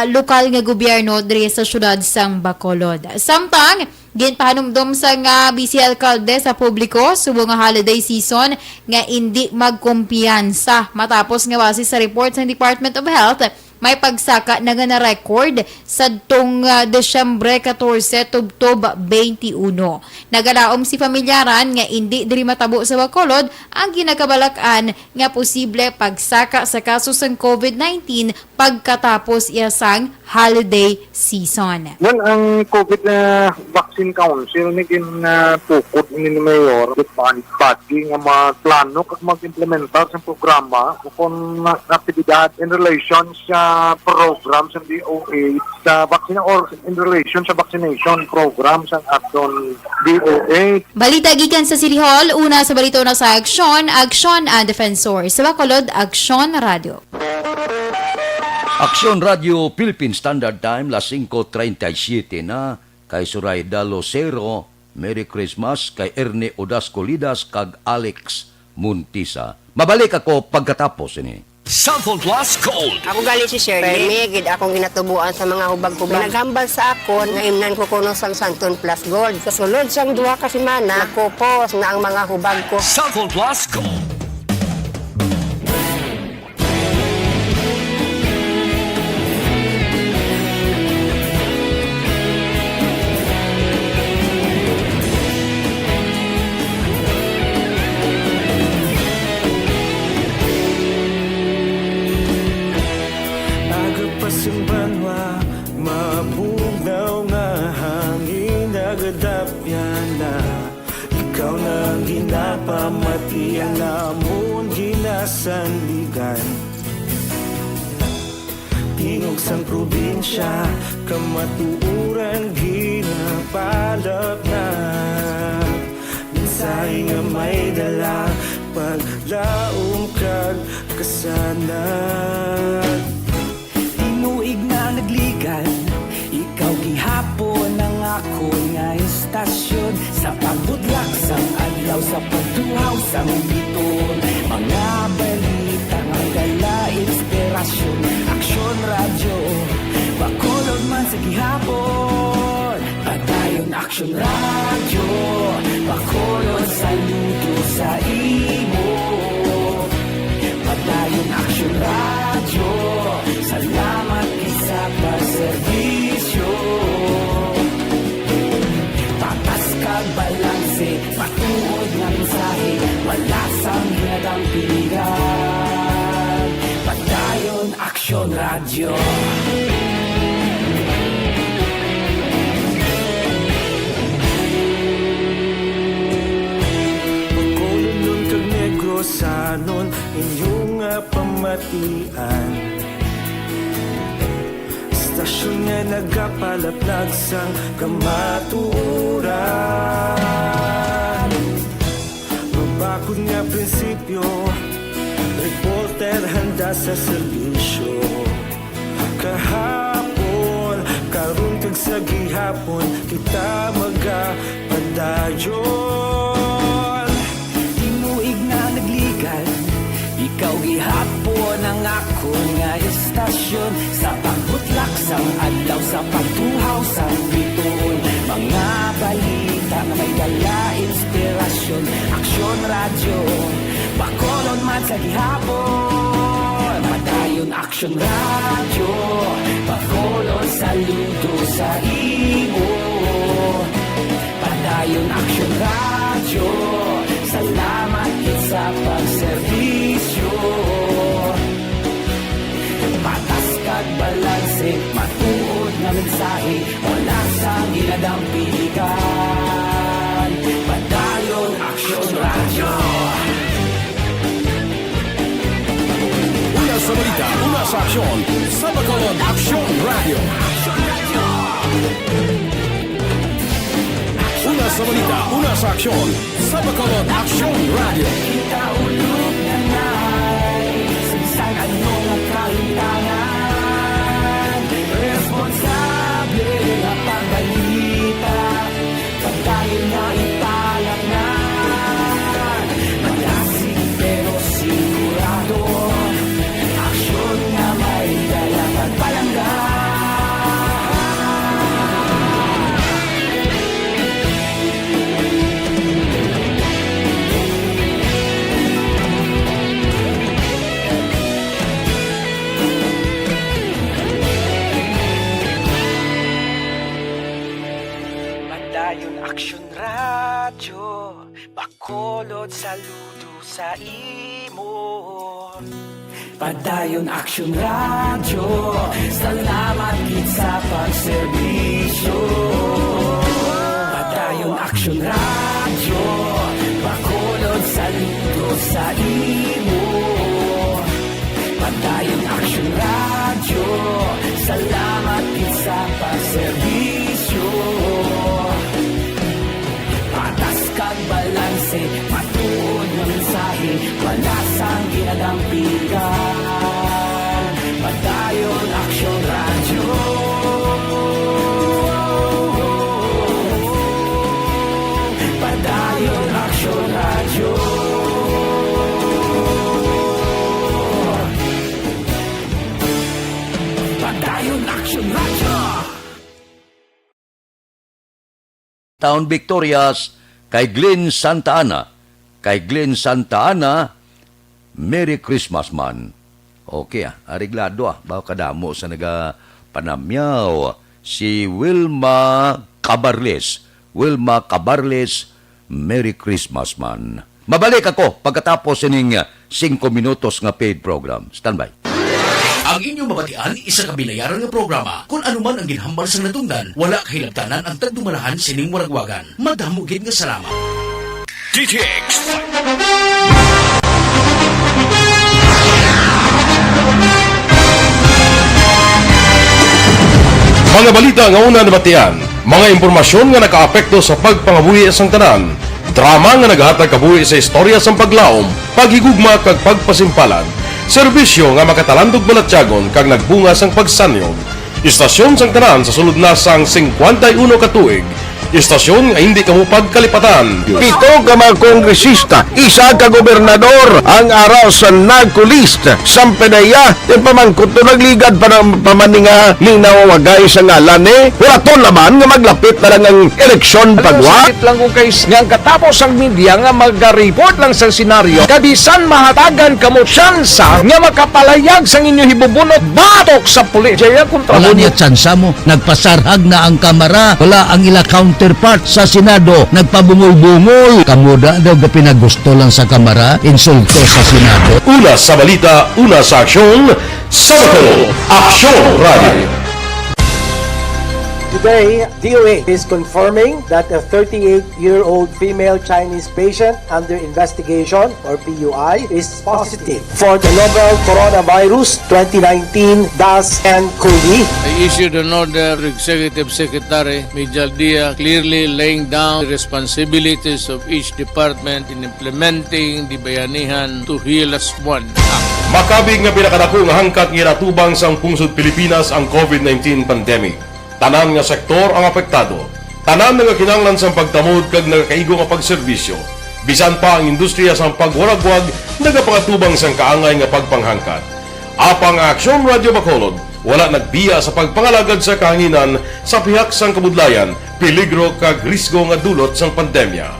lokal nga gobyerno diri sa syudad sang Bacolod. Samtang ginpahanumdum sa nga Vice Alcalde sa publiko subong nga holiday season nga hindi magkumpiyansa matapos nga base sa report sa Department of Health may pagsaka na nga na-record sa tong Desyembre 14 tubtob 21. Nagalaom si Familiaran nga hindi diri matabo sa Bacolod ang ginakabalakan nga posible pagsaka sa kaso sang COVID-19 pagkatapos isang holiday season. Yan ang COVID na Vaccine Council ni tukod ni Mayor Depan Bati nga magplano kag mag-implementar sa programa kung aktibidad in relation sa program sa DOA sa vaccine or in relation sa vaccination program sa aton DOA. Balita gikan sa City Hall, una sa balita na sa Aksyon ang Defensor. Sa Bacolod, Aksyon Radio. Aksyon Radio Philippine Standard Time, las 5:37 na. Kay Surayda Lucero, Merry Christmas. Kay Erne Odascolidas kag Alex Muntisa. Mabalik ako pagkatapos ini. Southern Plus Gold. Ako gali si Shirley. Permigid akong ginatubuan sa mga hubag-hubag. Naghambal sa akon nga imnan ko kuno sang Southern Plus Gold. Kasulod sang duha ka semana, nakupos na ang mga hubag ko. Southern Plus Gold. Simbanwa, mabugnaw nga hangin nagadapyan na. Ikaw na ginapamati ang amon ginasanligan. Tingog sang probinsya, kamatuuran ginapalap na. Minsay nga may dala, paglaom kag kasanan. Tinuig na nagligan, ikaw gihapon ang ako nga istasyon. Sa pagbudlak sang adlaw, sa pagtuhaw sang biton. Mga balita nga dala inspirasyon. Aksyon Radio, Bacolod man sa gihapon. Padayon Aksyon Radio, Bacolod saludo sa imo. Padayon Aksyon Radio, salamat isa pa servisyo. Patas kag balanse, patuod nga mensahe, wala sang hinadang pilihan. Padayon Aksyon Radio. Bacolod nun kag Negrosanon, inyong pamatian. Stasyon nga nagapalaplag sang kamatuuran. Mabakod nga prinsipyo, reporter handa sa serbisyo. Kahapon aron kag sa gihapon kita magapadayon. Tinuig na nagligan, ikaw gihapon ang ako nga istasyon. Sa pagbutlak sang adlaw, sa pagtuhaw sa bituon, mga balita na may dala inspirasyon. Aksyon radyo, Bacolod man sa gihapon. Padayon Aksyon radyo, Bacolod saludo sa imo. Padayon Aksyon radyo, salamat kit sa pagserbisyo. Patas kag balanse, matuod na mensahe, wala sa ginadampilikan. Padayon Aksyon radyo. Una sa balita, una sa aksyon, sa Bacolod Action Radio. Una sa balita, una sa aksyon, sa Bacolod Action Radio. Kita ulog na na'y sinsan anong nagkahintangan. Responsable na pagbalita, pagkain na ipalat na. Malasig pero sigurado, aksyon na may dalang pagpalangga. Padayon Aksyon radyo, Bacolod saludo sa imo. Padayon Aksyon radyo, salamat kit sa pagserbisyo. Padayon Aksyon radyo, Bacolod saludo sa imo. Padayon Aksyon radyo, salamat kit sa pagserbisyo. Patas kag balanse, matuod na mensahe, wala sang ginadampigan. Padayon Aksyon radyo. Padayon Aksyon radyo. Padayon Aksyon radyo. Taon Victorias kay Glenn Santa Ana. Kay Glenn Santa Ana, Merry Christmas man. Okay ariglado bago kadamo sa panamyaw si Wilma Cabarles. Wilma Cabarles, Merry Christmas man. Mabalik ako pagkatapos ining 5 minutos nga paid program. Standby. Ang inyong mabatian, isa kabilayaran nga programa. Kung anuman ang ginhambal sa natungdan, wala kahilabtanan ang tagdumalahan sining waragwagan. Madamugid nga salamat. DTX. Mga balita nga una nabatian, mga impormasyon nga nakaapekto sa pagpangabuhi sang tanan, drama nga naghatag kabuhi sa istorya sang paglaom, paghigugma kag pagpasimpalan, serbisyo nga makatalandog balatyagon kag nagbunga sang pagsanyog, istasyon sang tanan sa sulod na sang 51 ka tuig, istasyon nga hindi kamupag kalipatan. Pito ka mga kongresista, isa ka gobernador ang araw sa nagkulist Sampedaya yung pamangkot to nagligad para pamaninga ning nawawagay sa ngalan wala laman nga maglapit na lang ang eleksyon pagwa. Sakit lang kung kayo nga katapos ang media nga mag-report lang sa senaryo kabisan mahatagan kamo tsansa nga makapalayag sa inyo hibubunot batok sa pulis. Jaya kontra Wala niya tsansa mo. Nagpasarhag na ang kamera. Wala ang ila counterpart sa Senado. Nagpabungol-bungol. Kamuda daw ga pinagusto lang sa kamera. Insulto sa Senado. Una sa balita, una sa aksyon, sa Bacolod Action Radio. Today, DOA is confirming that a 38-year-old female Chinese patient under investigation, or PUI, is positive for the novel coronavirus 2019-nCoV. I issued an order to Executive Secretary Major Dia clearly laying down the responsibilities of each department in implementing the Bayanihan to Heal as One Act. Makabig nga pinakadako nga hangkat nga natubang sang pungsod Pilipinas ang COVID-19 pandemic. Tanan nga sektor ang apektado. Tanan nga kinahanglan sa pagtamod kag nagakaigo nga pagserbisyo. Bisan pa ang industriya sa pagwaragwag nagapangatubang sang kaangay nga pagpanghangkat. Apang Aksyon Radio Bacolod, wala nagbiya sa pagpangalagad sa kahanginan sa pihak sang kabudlayan, peligro kag risgo nga dulot sang pandemya.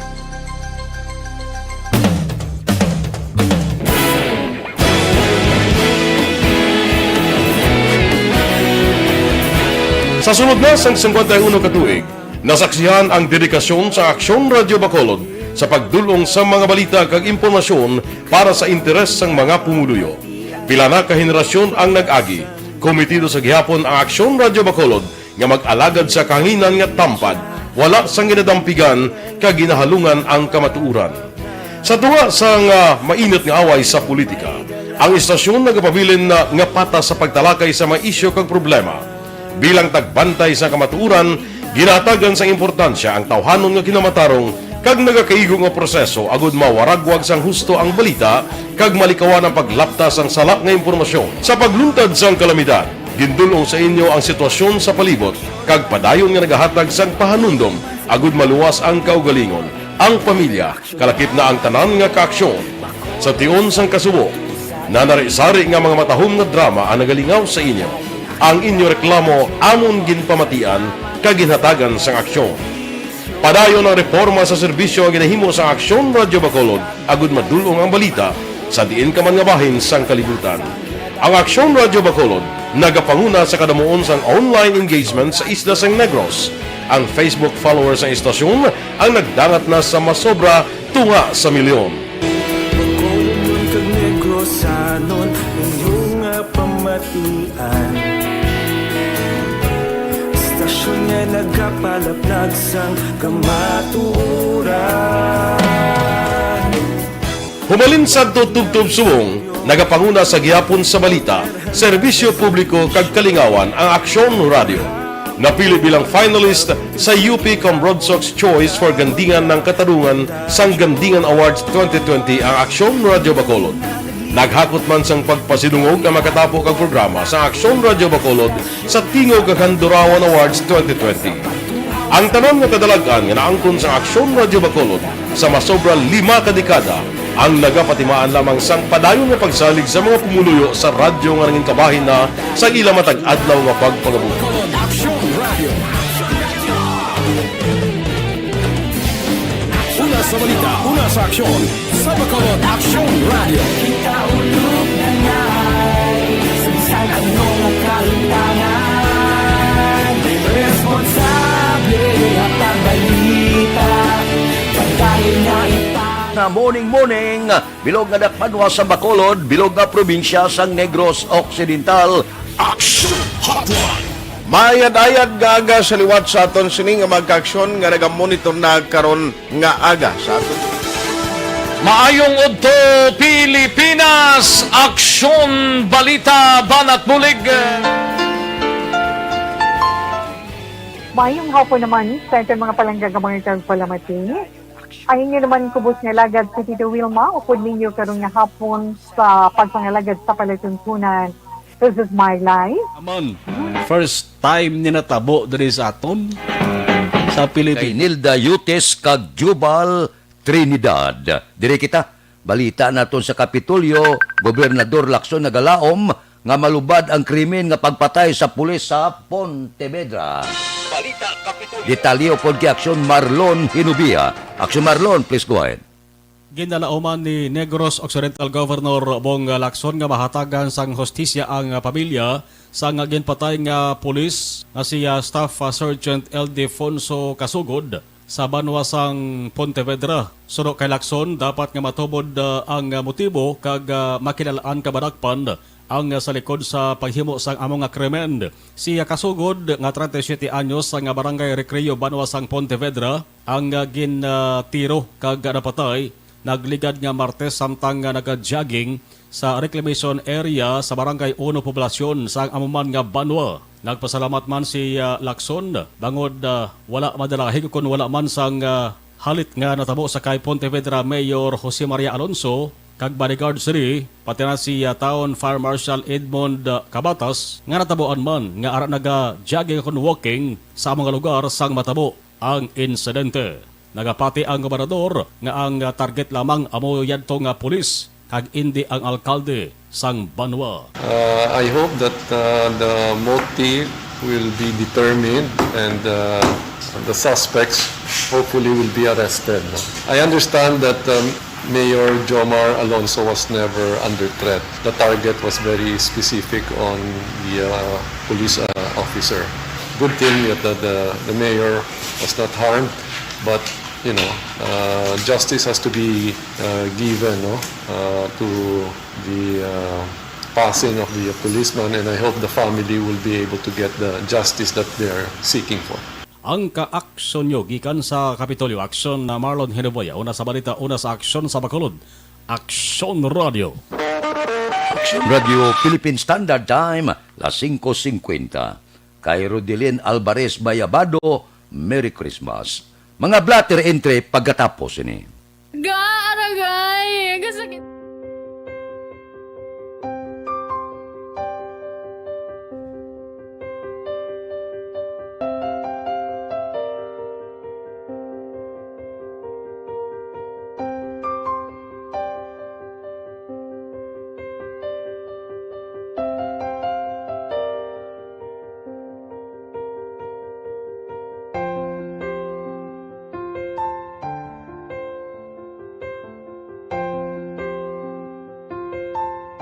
Sa sunod na sang 51 katuig, nasaksihan ang dedikasyon sa Aksyon Radio Bacolod sa pagdulong sa mga balita kag impormasyon para sa interes sang mga pumuluyo. Pila na ka henerasyon ang nag-agi, komitido sa gihapon ang Aksyon Radio Bacolod nga mag-alagad sa kahanginan nga tampad, wala sang ginadampigan kag ginahalungan ang kamatuuran. Sa tunga sang mainit nga away sa politika, ang istasyon nagapabilin na nga patas sa pagtalakay sa mga isyu kag problema. Bilang tagbantay sa kamatuuran, ginatagan sa importansya ang tawhanon nga kinamatarong kag nagakaigo nga proseso agud mawaragwag sang husto ang balita kag malikawan ang paglaptas ang salak nga impormasyon. Sa pagluntad sang kalamidad, gindulong sa inyo ang sitwasyon sa palibot kag padayon nga nagahatag sang pahanundom agud maluwas ang kaugalingon, ang pamilya, kalakip na ang tanan nga kaaksyon. Sa tion sang kasubo, nanari-sari nga mga matahom nga drama ang nagalingaw sa inyo. Ang inyo reklamo amon ginpamatian kag ginhatagan sang aksyon. Padayon ang reforma sa serbisyo ang ginahimo sa Aksyon Radio Bacolod agud madulong ang balita sa diin ka man nga bahin sang kalibutan. Ang Aksyon Radio Bacolod nagapanguna sa kadamuon sang online engagement sa isla sang Negros. Ang Facebook followers sa istasyon ang nagdangat na sa masobra tunga sa milyon. Bacolod kag Negros anon inyong pamatian. Stasyon nga nagapalaplag sang kamaturan. Humalin sa tutubtub suwong, nagapanguna sa gihapon sa balita, serbisyo publiko kag kalingawan ang Aksyon Radio. Napili bilang finalist sa UP Broadsox Choice for Gandingan ng Katarungan sang Gandingan Awards 2020 ang Aksyon Radio Bacolod. Naghakot man sang pagpasidungog ang makatapo kag programa sa Aksyon Radio Bacolod sa Tingog kag Handurawan Awards 2020. Ang tanon nga kadalagan nga naangkon sa Aksyon Radio Bacolod sa masobra 5 ka dekada ang nagapatimaan lamang sang padayon nga pagsalig sa mga pumuluyo sa radyo nga nangin kabahin na sa ila matag adlaw nga pagpangabuhi. Una sa balita, una sa aksyon, sa Bacolod Aksyon Radio. Ikaulog na nga'y sagsag ang mga kalintangan. Responsable at ang balita, pagkain na Na morning, bilog nga dakpanwa sa Bacolod, bilog nga probinsya sang Negros Occidental. Action Hotline! Mayad-ayad nga aga sa liwat sa aton sining nga magkaaksyon nga nagamonitor na karon nga aga sa aton. Maayong udto Pilipinas, Aksyon Balita Banat Bulig. Mayong hapon naman sa ating mga palanggagamang itang palamati. Ay inyo naman kubos nga lagad si Tito Wilma, upod ninyo karong nga hapon sa pagpangalagad sa palatuntunan. This is my life. Amon, first time ni natabo diri sa aton sa Pilipinas. Kay Nilda Yutes kag Jubal Trinidad. Dire kita, balita naton sa Kapitolyo, Gobernador Lacson nagalaom nga malubad ang krimen nga pagpatay sa pulis sa Pontevedra. Balita Kapitolyo. Detalyo pod kay Aksyon Marlon Hinubia. Aksyon Marlon, please go ahead. Ginalauman ni Negros Occidental Governor Bong Lacson nga mahatagan sang hostisya ang pamilya sa nga ginpatay nga pulis nga siya Staff Sergeant Ildefonso Casugod sa banwasang Pontevedra. Suno kay Lacson, dapat nga matubod ang motibo kag makilalaan kabarakpan ang sa likod sa paghimo sang among nga krimen. Siya Casugod nga 37 anyos sa nga barangay Recreo banwasang Pontevedra ang gintiro kag napatay. Nagligad nga Martes samtang nga nag-jogging sa reclamation area sa Barangay 1 Poblasyon sa amuman nga Banwa. Nagpasalamat man si Lacson bangod wala madalahi kung wala man sang halit nga natabo sa kay Pontevedra Mayor Jose Maria Alonso kag bodyguard siri pati na si Town Fire Marshal Edmond Cabatas nga natabuan man nga ara naga-jogging kon walking sa mga lugar sang matabo ang insidente. Nagapati ang gobernador nga ang target lamang amo yadto nga pulis kag hindi ang alkalde sang Banwa. I hope that the motive will be determined and the suspects hopefully will be arrested. I understand that Mayor Jomar Alonso was never under threat. The target was very specific on the police officer. Good thing that the mayor was not harmed, but justice has to be given to the passing of the policeman, and I hope the family will be able to get the justice that they're seeking for. Ang ka-aksyon nyo gikan sa Kapitolyo Aksyon na Marlon Henoboya, una sa balita, una sa aksyon sa Bacolod, Aksyon Radio. Radio Philippine Standard Time, las 5:50. Kay Rodelin Alvarez Bayabado, Merry Christmas. Mga blatter entry pagkatapos ini. Aragay! Kasakit.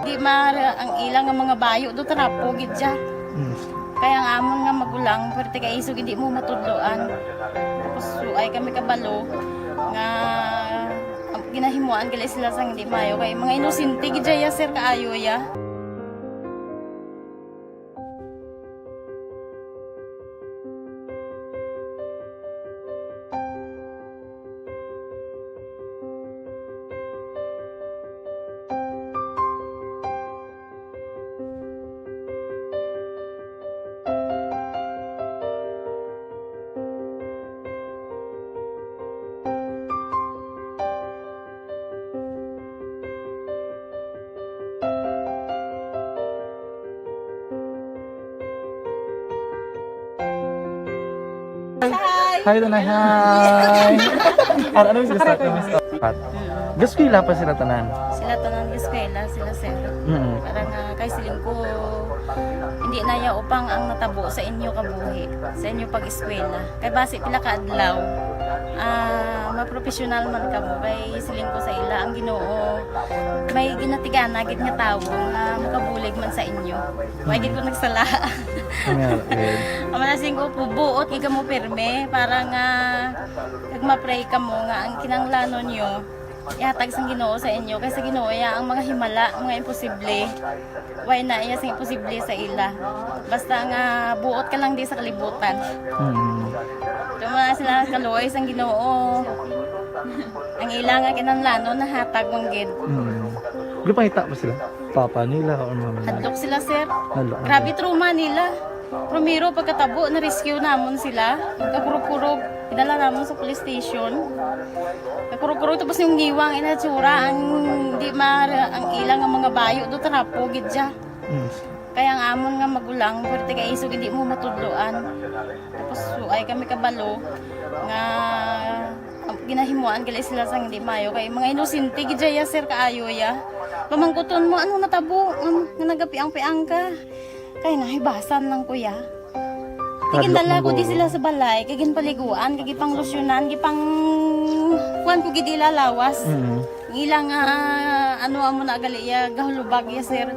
Di mara ang ilang nga mga bayo do tarapo gid siya. Kaya nga amon nga magulang pero kay iso hindi mo matudloan. Tapos ay kami kabalo nga ginahimuan gali sila sang hindi mayo kay mga inosente gid ya sir kaayo ya. Hi, Tanay. Hi. Ano yung gusto natin? Gaskwila pa sila tanan. Sila tanan eskwela, sila sir. Parang kay siling ko hindi na ya upang ang natabo sa inyo kabuhi, sa inyo pag-eskwela. Kay base pila ka adlaw. Maprofessional man kamo kay siling ko sa ila ang Ginoo. May ginatigana gid nga tawo nga makabulig man sa inyo. Wa gid ko nagsala. Amanasing ko pubuot nga mo pirme para nga kag ma-pray kamo nga ang kinanglanon niyo ihatag sang Ginoo sa inyo kay sa Ginoo ya ang mga himala, mga imposible. Why na iya sang imposible sa ila. Basta nga buot ka lang di sa kalibutan. Tuma sila kaluoy sang Ginoo. Ang ila nga kinanglanon nahatag mong gid. Di pa hita pa sila? Papa nila o mama nila? Hadlok sila sir. Hadlok. Grabe trauma nila. Primero pagkatabo na-rescue namon sila. Kakurog-kurog. Idala namon sa police station. Kakurog-kurog tapos yung giwang inatsura ang di ang ilang nga mga bayo do tarapo gid siya. Kaya ang amon nga magulang pero kay iso hindi mo matudloan. Tapos ay kami kabalo nga ginahimuan gali sila sang hindi mayo kay mga inosente gid ya sir kaayo ya. Pamangkuton mo ano natabo nga nagapiang-piang ka. Kay nahibasan lang kuya. Tigindala ko di sila sa balay, kay ginpaliguan, kay gipang lusyonan, gipang kuan ko gid ilalawas. Ilang ano amo na gali ya gahulubag ya sir.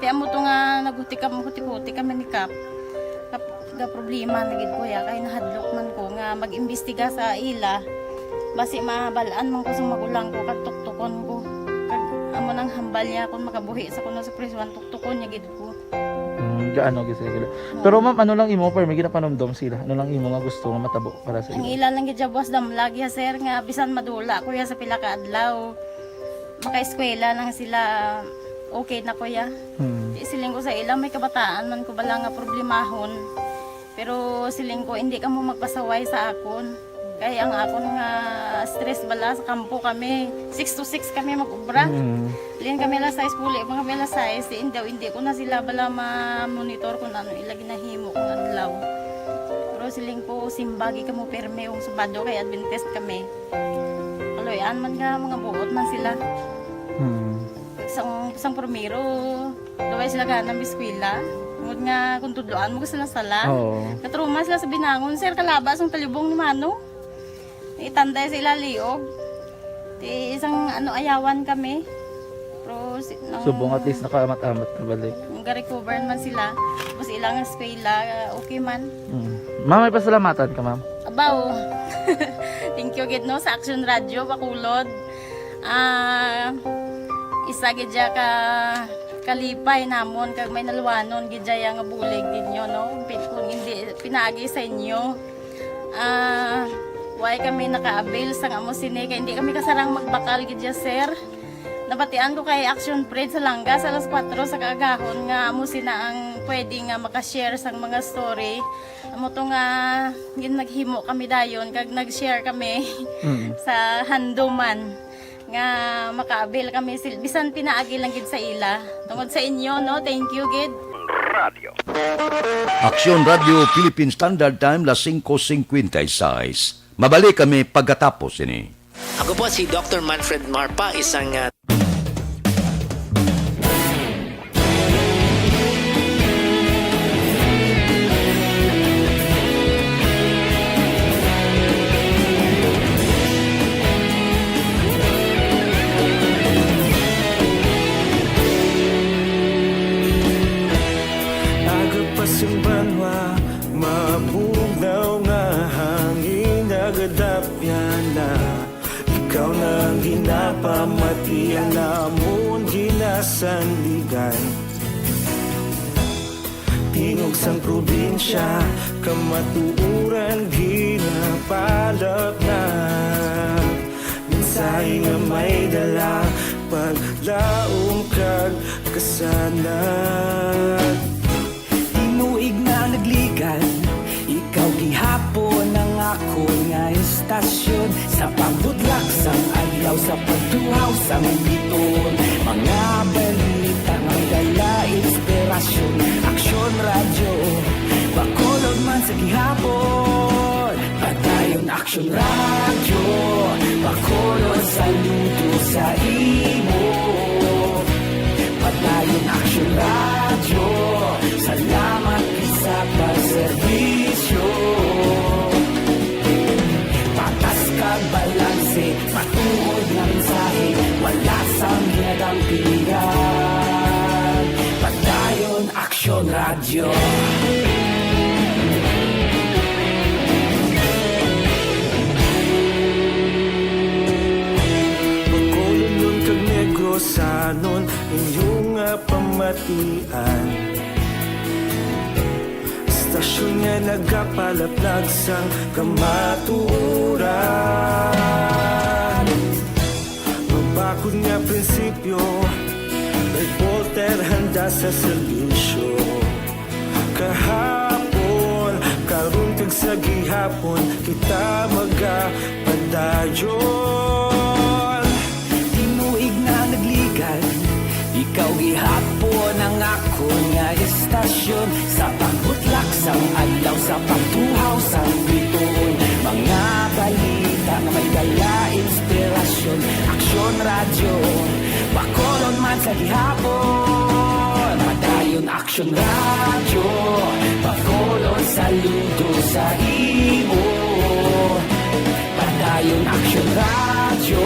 Kaya mo to nga naguti kami ni Kap. Ga problema na gid kuya kay nahadlok man ko nga mag-imbestiga sa ila. Basi mabalaan man ko sa magulang ko kag tuktukon ko. Kag amo nang hambal niya kun makabuhi sa kuno sa prison tuktukon niya gid ko. Gaano gid sila. Pero ma'am, ano lang imo per may ginapanomdom sila? Ano lang imo nga gusto nga matabo para sa Ang ila? ila lang gid jabwas damlag ya sir nga bisan madula kuya sa pila ka adlaw. Maka-eskwela nang sila okay na kuya. Siling ko sa ila may kabataan man ko bala nga problemahon. Pero siling ko hindi ka mo magpasaway sa akon. Kaya ang akon nga stress bala sa kampo kami. 6 to 6 kami mag-ubra. Liyan kami alas 6 puli. Mga kami alas 6, hindi ko na sila bala ma-monitor kung ano ilagi na himo kung adlaw. Pero siling ko simbagi kamo perme yung subado kay Adventist kami. Kaloyan man nga mga buot man sila. Isang primero, laway sila ganang biskwila. Tungod nga kung tudloan mo ko sila sala. Katruma sila sa binangon, sir kalabas ang talibong ni Mano. Itanday sila liog. Isang ayawan kami. Pero Subong at least nakaamat-amat na balik. Ga-recover man sila. Tapos ilang eskwela, okay man. Ma'am, may pasalamatan ka, ma'am? Abaw. Thank you gid no sa Action Radio Bacolod. Isa gid ka kalipay namon kag may naluwanon gid nga bulig ninyo no. Kung hindi pinaagi sa inyo. Why kami naka-avail sa amo sini kay hindi kami kasarang magbakal gid sir. Nabatian ko kay Action Parade sa Langga sa alas 4 sa kaagahon nga amo sina ang pwede nga maka-share sang mga story. Amo to nga naghimo kami dayon kag nag-share kami sa handuman nga maka-avail kami bisan pinaagi lang gid sa ila. Tungod sa inyo no, thank you gid. Radio. Aksyon Radio Philippine Standard Time las 5:56. Mabalik kami pagkatapos ini. Ako po si Dr. Manfred Marpa, isang Agapasumbanwa, mabugnaw nga hangin nagadapyan na. Ikaw na ang ginapamatian namon ginasandigan. Tingog sang probinsya, kamatuuran ginapalap na. Minsay nga may dala, paglaong kag kasanat. Tinuig na nagligan, ikaw gihapon ang ako nga istasyon. Sa pagbutlak sang adlaw, sa pagtuhaw sang biton. Mga balita nga dala inspirasyon. Aksyon Radio, Bacolod man sa gihapon. Padayon Aksyon Radio, Bacolod saludo sa imo. Padayon Aksyon Radio, salamat sa pagserbisyo. Patas kag balanse, matuod na mensahe, wala sang ginadang pilihan. Padayon Aksyon Radio. Bacolod nun kag Negrosanon, inyong pamatian. Stasyon nga nagapalaplag sang kamaturan. Mabakod nga prinsipyo, reporter handa sa serbisyo. Kahapon, karun kag sa gihapon, kita magapadayon. Tinuig na nagligan, ikaw gihapon ang ako nga istasyon. Sa pagbutlak sang adlaw, sa pagtuhaw sang biton. Mga balita na may dala inspirasyon. Aksyon Radio, Bacolod man sa gihapon. Padayon Aksyon Radio, Bacolod saludo sa imo. Padayon Aksyon Radio,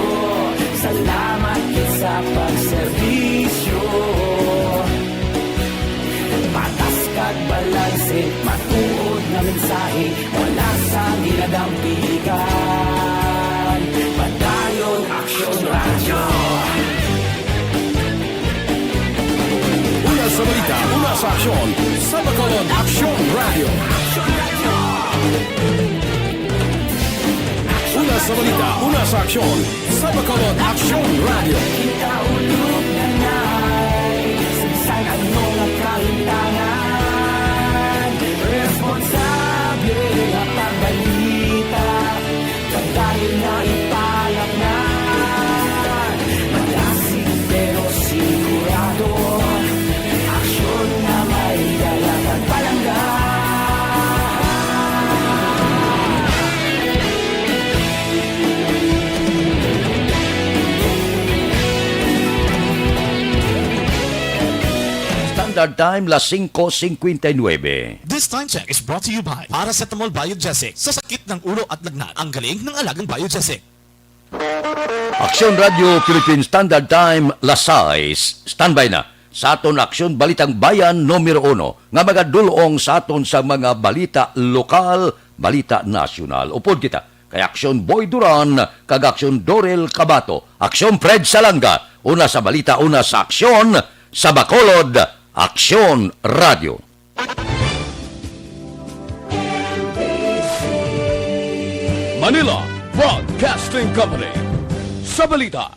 salamat sa pagserbisyo. Patas kag balanse, matuod na mensahe, wala sa ginadang pilihan. Padayon Aksyon Radio. Una sa balita, una sa aksyon, sa Bacolod Aksyon Radio. Una sa balita, una sa aksyon, sa Bacolod Aksyon Radio. Kaulog na na'y sa anong kahintangan. Responsable na pagbalita, Standard Time, las 5:59. This time check is brought to you by Paracetamol Biogesic. Sa sakit ng ulo at lagnat, ang galing ng alagang Biogesic. Aksyon Radio Philippine Standard Time, las 6. Standby na sa aton Aksyon Balitang Bayan numero 1 nga magadulong sa aton sa mga balita lokal, balita nasyonal. Upod kita kay Aksyon Boy Duran, kag Aksyon Dorel Cabato, Aksyon Fred Salanga, una sa balita, una sa aksyon, sa Bacolod, Aksyon Radio. Manila Broadcasting Company. Sa balita,